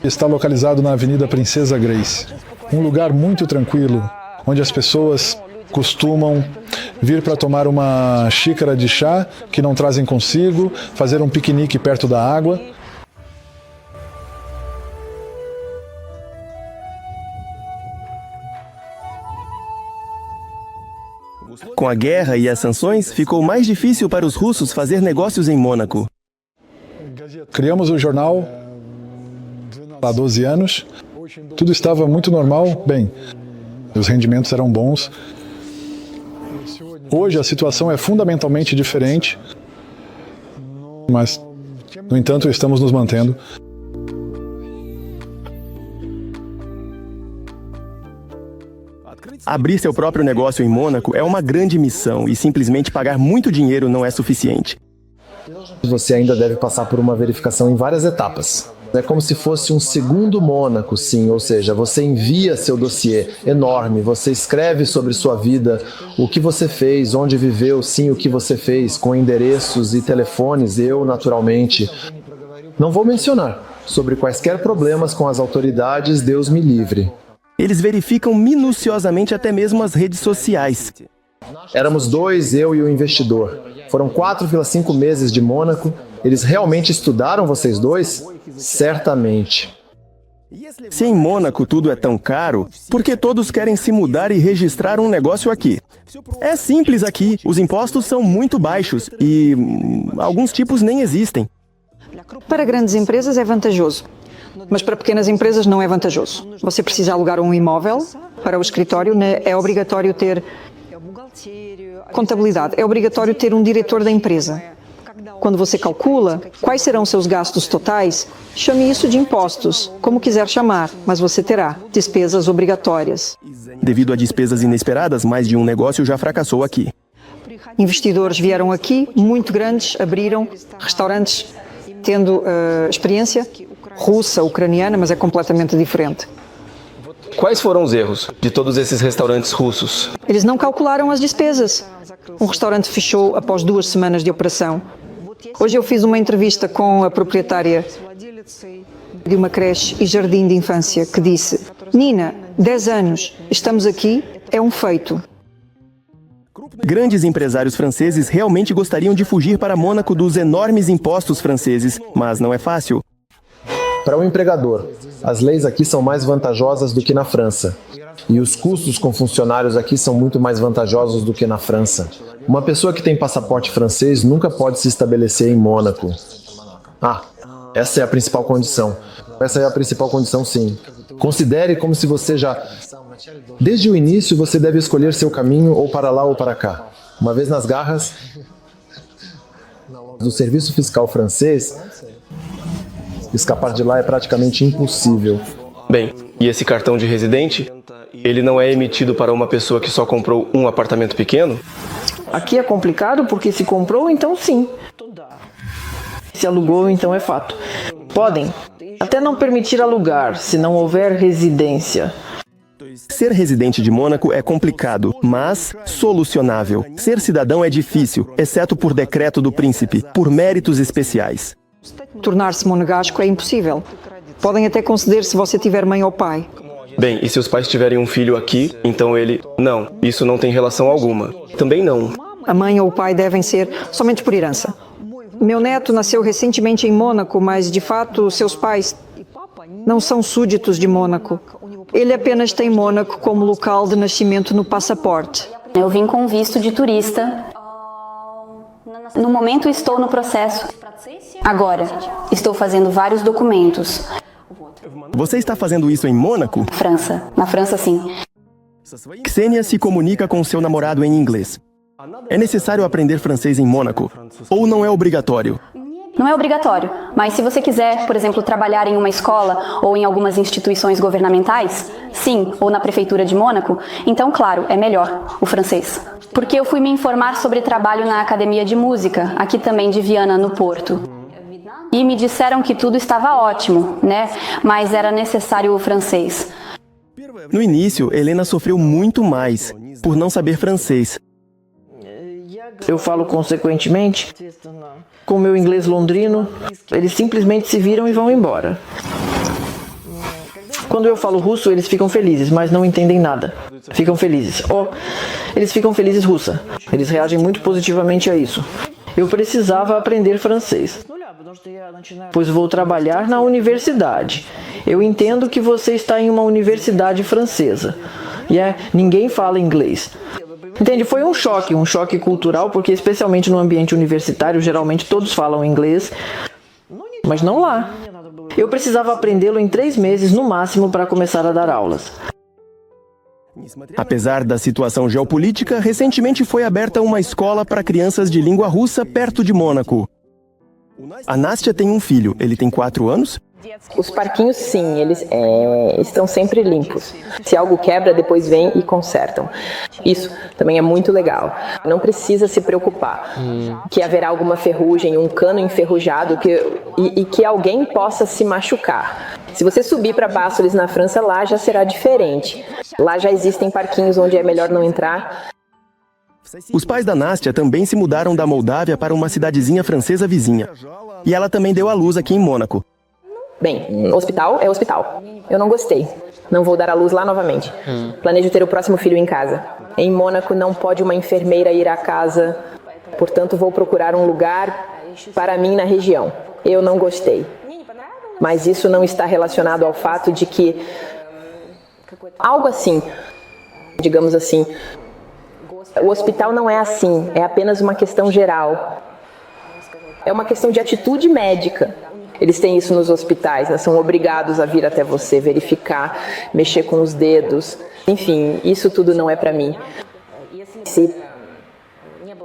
está localizado na Avenida Princesa Grace. Um lugar muito tranquilo, onde as pessoas costumam vir para tomar uma xícara de chá que não trazem consigo, fazer um piquenique perto da água. Com a guerra e as sanções, ficou mais difícil para os russos fazer negócios em Mônaco. Criamos o jornal há 12 anos. Tudo estava muito normal. Bem, os rendimentos eram bons. Hoje a situação é fundamentalmente diferente, mas, no entanto, estamos nos mantendo. Abrir seu próprio negócio em Mônaco é uma grande missão e simplesmente pagar muito dinheiro não é suficiente. Você ainda deve passar por uma verificação em várias etapas. É como se fosse um segundo Mônaco, sim, ou seja, você envia seu dossiê enorme, você escreve sobre sua vida, o que você fez, onde viveu, sim, o que você fez, com endereços e telefones, eu, naturalmente. Não vou mencionar sobre quaisquer problemas com as autoridades, Deus me livre. Eles verificam minuciosamente até mesmo as redes sociais. Éramos 2, eu e o investidor. Foram 4,5 meses de Mônaco. Eles realmente estudaram vocês dois? Certamente. Se em Mônaco tudo é tão caro, por que todos querem se mudar e registrar um negócio aqui? É simples aqui, os impostos são muito baixos e alguns tipos nem existem. Para grandes empresas é vantajoso, mas para pequenas empresas não é vantajoso. Você precisa alugar um imóvel para o escritório, é obrigatório ter contabilidade, é obrigatório ter um diretor da empresa. Quando você calcula quais serão seus gastos totais, chame isso de impostos, como quiser chamar, mas você terá despesas obrigatórias. Devido a despesas inesperadas, mais de um negócio já fracassou aqui. Investidores vieram aqui, muito grandes, abriram restaurantes, tendo experiência russa, ucraniana, mas é completamente diferente. Quais foram os erros de todos esses restaurantes russos? Eles não calcularam as despesas. Um restaurante fechou após 2 semanas de operação. Hoje eu fiz uma entrevista com a proprietária de uma creche e jardim de infância que disse: Nina, 10 anos, estamos aqui, é um feito. Grandes empresários franceses realmente gostariam de fugir para Mônaco dos enormes impostos franceses, mas não é fácil. Para o empregador, as leis aqui são mais vantajosas do que na França. E os custos com funcionários aqui são muito mais vantajosos do que na França. Uma pessoa que tem passaporte francês nunca pode se estabelecer em Mônaco. Essa é a principal condição. Essa é a principal condição, sim. Considere como se você já... Desde o início, você deve escolher seu caminho ou para lá ou para cá. Uma vez nas garras do serviço fiscal francês, escapar de lá é praticamente impossível. Bem, e esse cartão de residente? Ele não é emitido para uma pessoa que só comprou um apartamento pequeno? Aqui é complicado porque se comprou, então sim. Se alugou, então é fato. Podem até não permitir alugar se não houver residência. Ser residente de Mônaco é complicado, mas solucionável. Ser cidadão é difícil, exceto por decreto do príncipe, por méritos especiais. Tornar-se monegasco é impossível. Podem até conceder se você tiver mãe ou pai. Bem, e se os pais tiverem um filho aqui, então ele... Não, isso não tem relação alguma. Também não. A mãe ou o pai devem ser somente por herança. Meu neto nasceu recentemente em Mônaco, mas de fato seus pais não são súditos de Mônaco. Ele apenas tem Mônaco como local de nascimento no passaporte. Eu vim com visto de turista. No momento estou no processo. Agora, estou fazendo vários documentos. Você está fazendo isso em Mônaco? França. Na França, sim. Ksenia se comunica com seu namorado em inglês. É necessário aprender francês em Mônaco? Ou não é obrigatório? Não é obrigatório, mas se você quiser, por exemplo, trabalhar em uma escola ou em algumas instituições governamentais, sim, ou na prefeitura de Mônaco, então, claro, é melhor o francês. Porque eu fui me informar sobre trabalho na Academia de Música, aqui também de Viana, no Porto. E me disseram que tudo estava ótimo, né? Mas era necessário o francês. No início, Helena sofreu muito mais, por não saber francês. Eu falo consequentemente, com meu inglês londrino, eles simplesmente se viram e vão embora. Quando eu falo russo, eles ficam felizes, mas não entendem nada. Ficam felizes. Eles ficam felizes russa. Eles reagem muito positivamente a isso. Eu precisava aprender francês, pois vou trabalhar na universidade. Eu entendo que você está em uma universidade francesa. Ninguém fala inglês. Entende? Foi um choque cultural, porque especialmente no ambiente universitário, geralmente todos falam inglês, mas não lá. Eu precisava aprendê-lo em 3 meses no máximo para começar a dar aulas. Apesar da situação geopolítica, recentemente foi aberta uma escola para crianças de língua russa perto de Mônaco. A Nástia tem um filho, ele tem 4 anos? Os parquinhos, sim, eles estão sempre limpos. Se algo quebra, depois vem e consertam. Isso também é muito legal. Não precisa se preocupar que haverá alguma ferrugem, um cano enferrujado e que alguém possa se machucar. Se você subir para Bástoles na França, lá já será diferente. Lá já existem parquinhos onde é melhor não entrar. Os pais da Nástia também se mudaram da Moldávia para uma cidadezinha francesa vizinha. E ela também deu à luz aqui em Mônaco. Bem, hospital é hospital. Eu não gostei. Não vou dar à luz lá novamente. Planejo ter o próximo filho em casa. Em Mônaco não pode uma enfermeira ir à casa. Portanto, vou procurar um lugar para mim na região. Eu não gostei. Mas isso não está relacionado ao fato de que algo assim, digamos assim, o hospital não é assim, é apenas uma questão geral. É uma questão de atitude médica. Eles têm isso nos hospitais, né? São obrigados a vir até você, verificar, mexer com os dedos. Enfim, isso tudo não é para mim. Se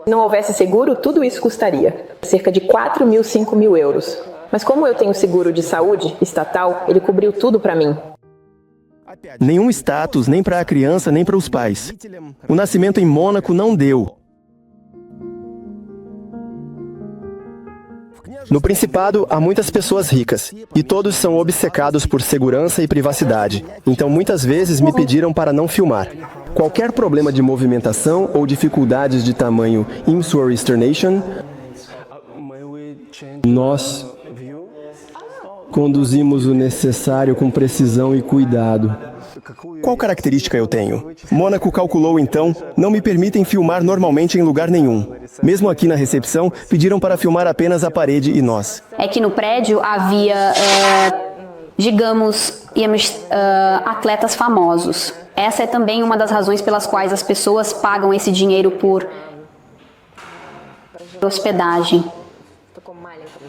não houvesse seguro, tudo isso custaria cerca de 4 mil, 5 mil euros. Mas como eu tenho seguro de saúde estatal, ele cobriu tudo para mim. Nenhum status, nem para a criança, nem para os pais. O nascimento em Mônaco não deu. No Principado, há muitas pessoas ricas, e todos são obcecados por segurança e privacidade. Então, muitas vezes me pediram para não filmar. Qualquer problema de movimentação ou dificuldades de tamanho in sua externation, nós conduzimos o necessário com precisão e cuidado. Qual característica eu tenho? Mônaco calculou então, não me permitem filmar normalmente em lugar nenhum. Mesmo aqui na recepção, pediram para filmar apenas a parede e nós. É que no prédio havia, digamos, atletas famosos. Essa é também uma das razões pelas quais as pessoas pagam esse dinheiro por hospedagem.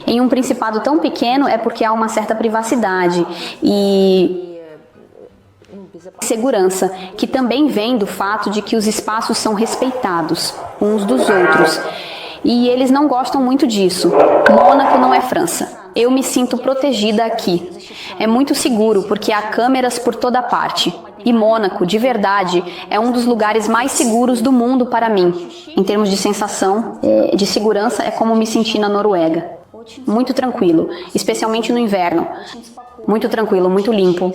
Em um principado tão pequeno é porque há uma certa privacidade e segurança, que também vem do fato de que os espaços são respeitados uns dos outros. E eles não gostam muito disso. Mônaco não é França. Eu me sinto protegida aqui. É muito seguro porque há câmeras por toda parte. E Mônaco, de verdade, é um dos lugares mais seguros do mundo para mim. Em termos de sensação, de segurança, é como me senti na Noruega. Muito tranquilo, especialmente no inverno. Muito tranquilo, muito limpo.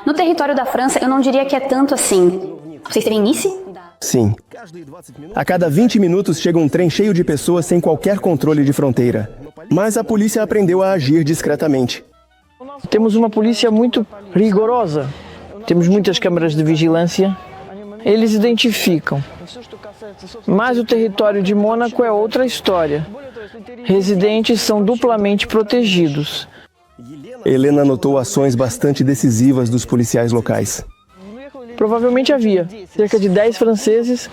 No território da França, eu não diria que é tanto assim. Você esteve em Nice? Sim. A cada 20 minutos chega um trem cheio de pessoas sem qualquer controle de fronteira. Mas a polícia aprendeu a agir discretamente. Temos uma polícia muito rigorosa. Temos muitas câmaras de vigilância. Eles identificam. Mas o território de Mônaco é outra história. Residentes são duplamente protegidos. Helena notou ações bastante decisivas dos policiais locais. Provavelmente havia cerca de 10 franceses,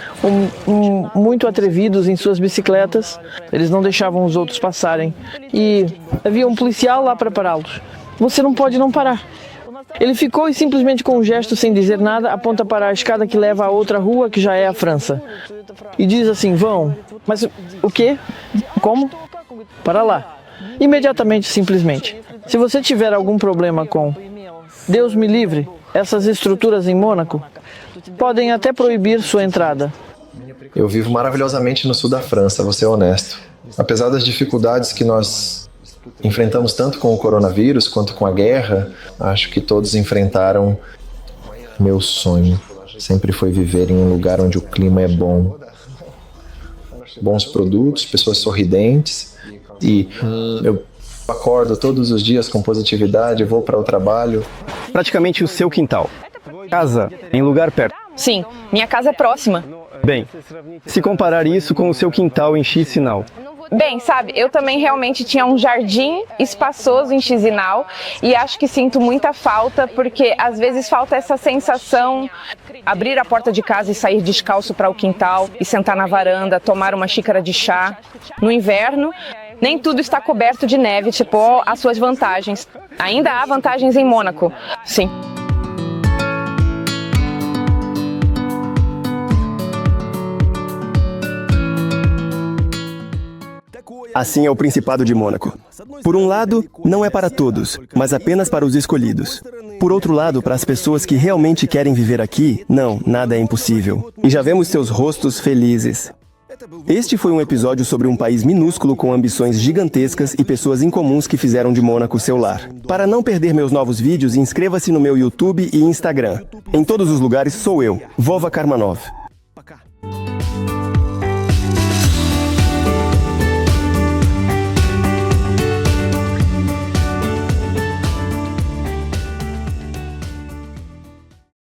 muito atrevidos em suas bicicletas. Eles não deixavam os outros passarem. E havia um policial lá para pará-los. Você não pode não parar. Ele ficou e simplesmente com um gesto sem dizer nada aponta para a escada que leva a outra rua, que já é a França. E diz assim, vão. Mas o quê? Como? Para lá. Imediatamente, simplesmente. Se você tiver algum problema com, Deus me livre, essas estruturas em Mônaco, podem até proibir sua entrada. Eu vivo maravilhosamente no sul da França, vou ser honesto. Apesar das dificuldades que nós enfrentamos tanto com o coronavírus quanto com a guerra, acho que todos enfrentaram meu sonho. Sempre foi viver em um lugar onde o clima é bom. Bons produtos, pessoas sorridentes e eu acordo todos os dias com positividade, vou para o trabalho. Praticamente o seu quintal. Casa em lugar perto. Sim, minha casa é próxima. Bem, se comparar isso com o seu quintal em Chisinau. Bem, sabe, eu também realmente tinha um jardim espaçoso em Chisinau e acho que sinto muita falta porque às vezes falta essa sensação, abrir a porta de casa e sair descalço para o quintal e sentar na varanda, tomar uma xícara de chá. No inverno, nem tudo está coberto de neve, tipo, as suas vantagens. Ainda há vantagens em Mônaco, sim. Assim é o Principado de Mônaco. Por um lado, não é para todos, mas apenas para os escolhidos. Por outro lado, para as pessoas que realmente querem viver aqui, não, nada é impossível. E já vemos seus rostos felizes. Este foi um episódio sobre um país minúsculo com ambições gigantescas e pessoas incomuns que fizeram de Mônaco seu lar. Para não perder meus novos vídeos, inscreva-se no meu YouTube e Instagram. Em todos os lugares sou eu, Vova Karmanov.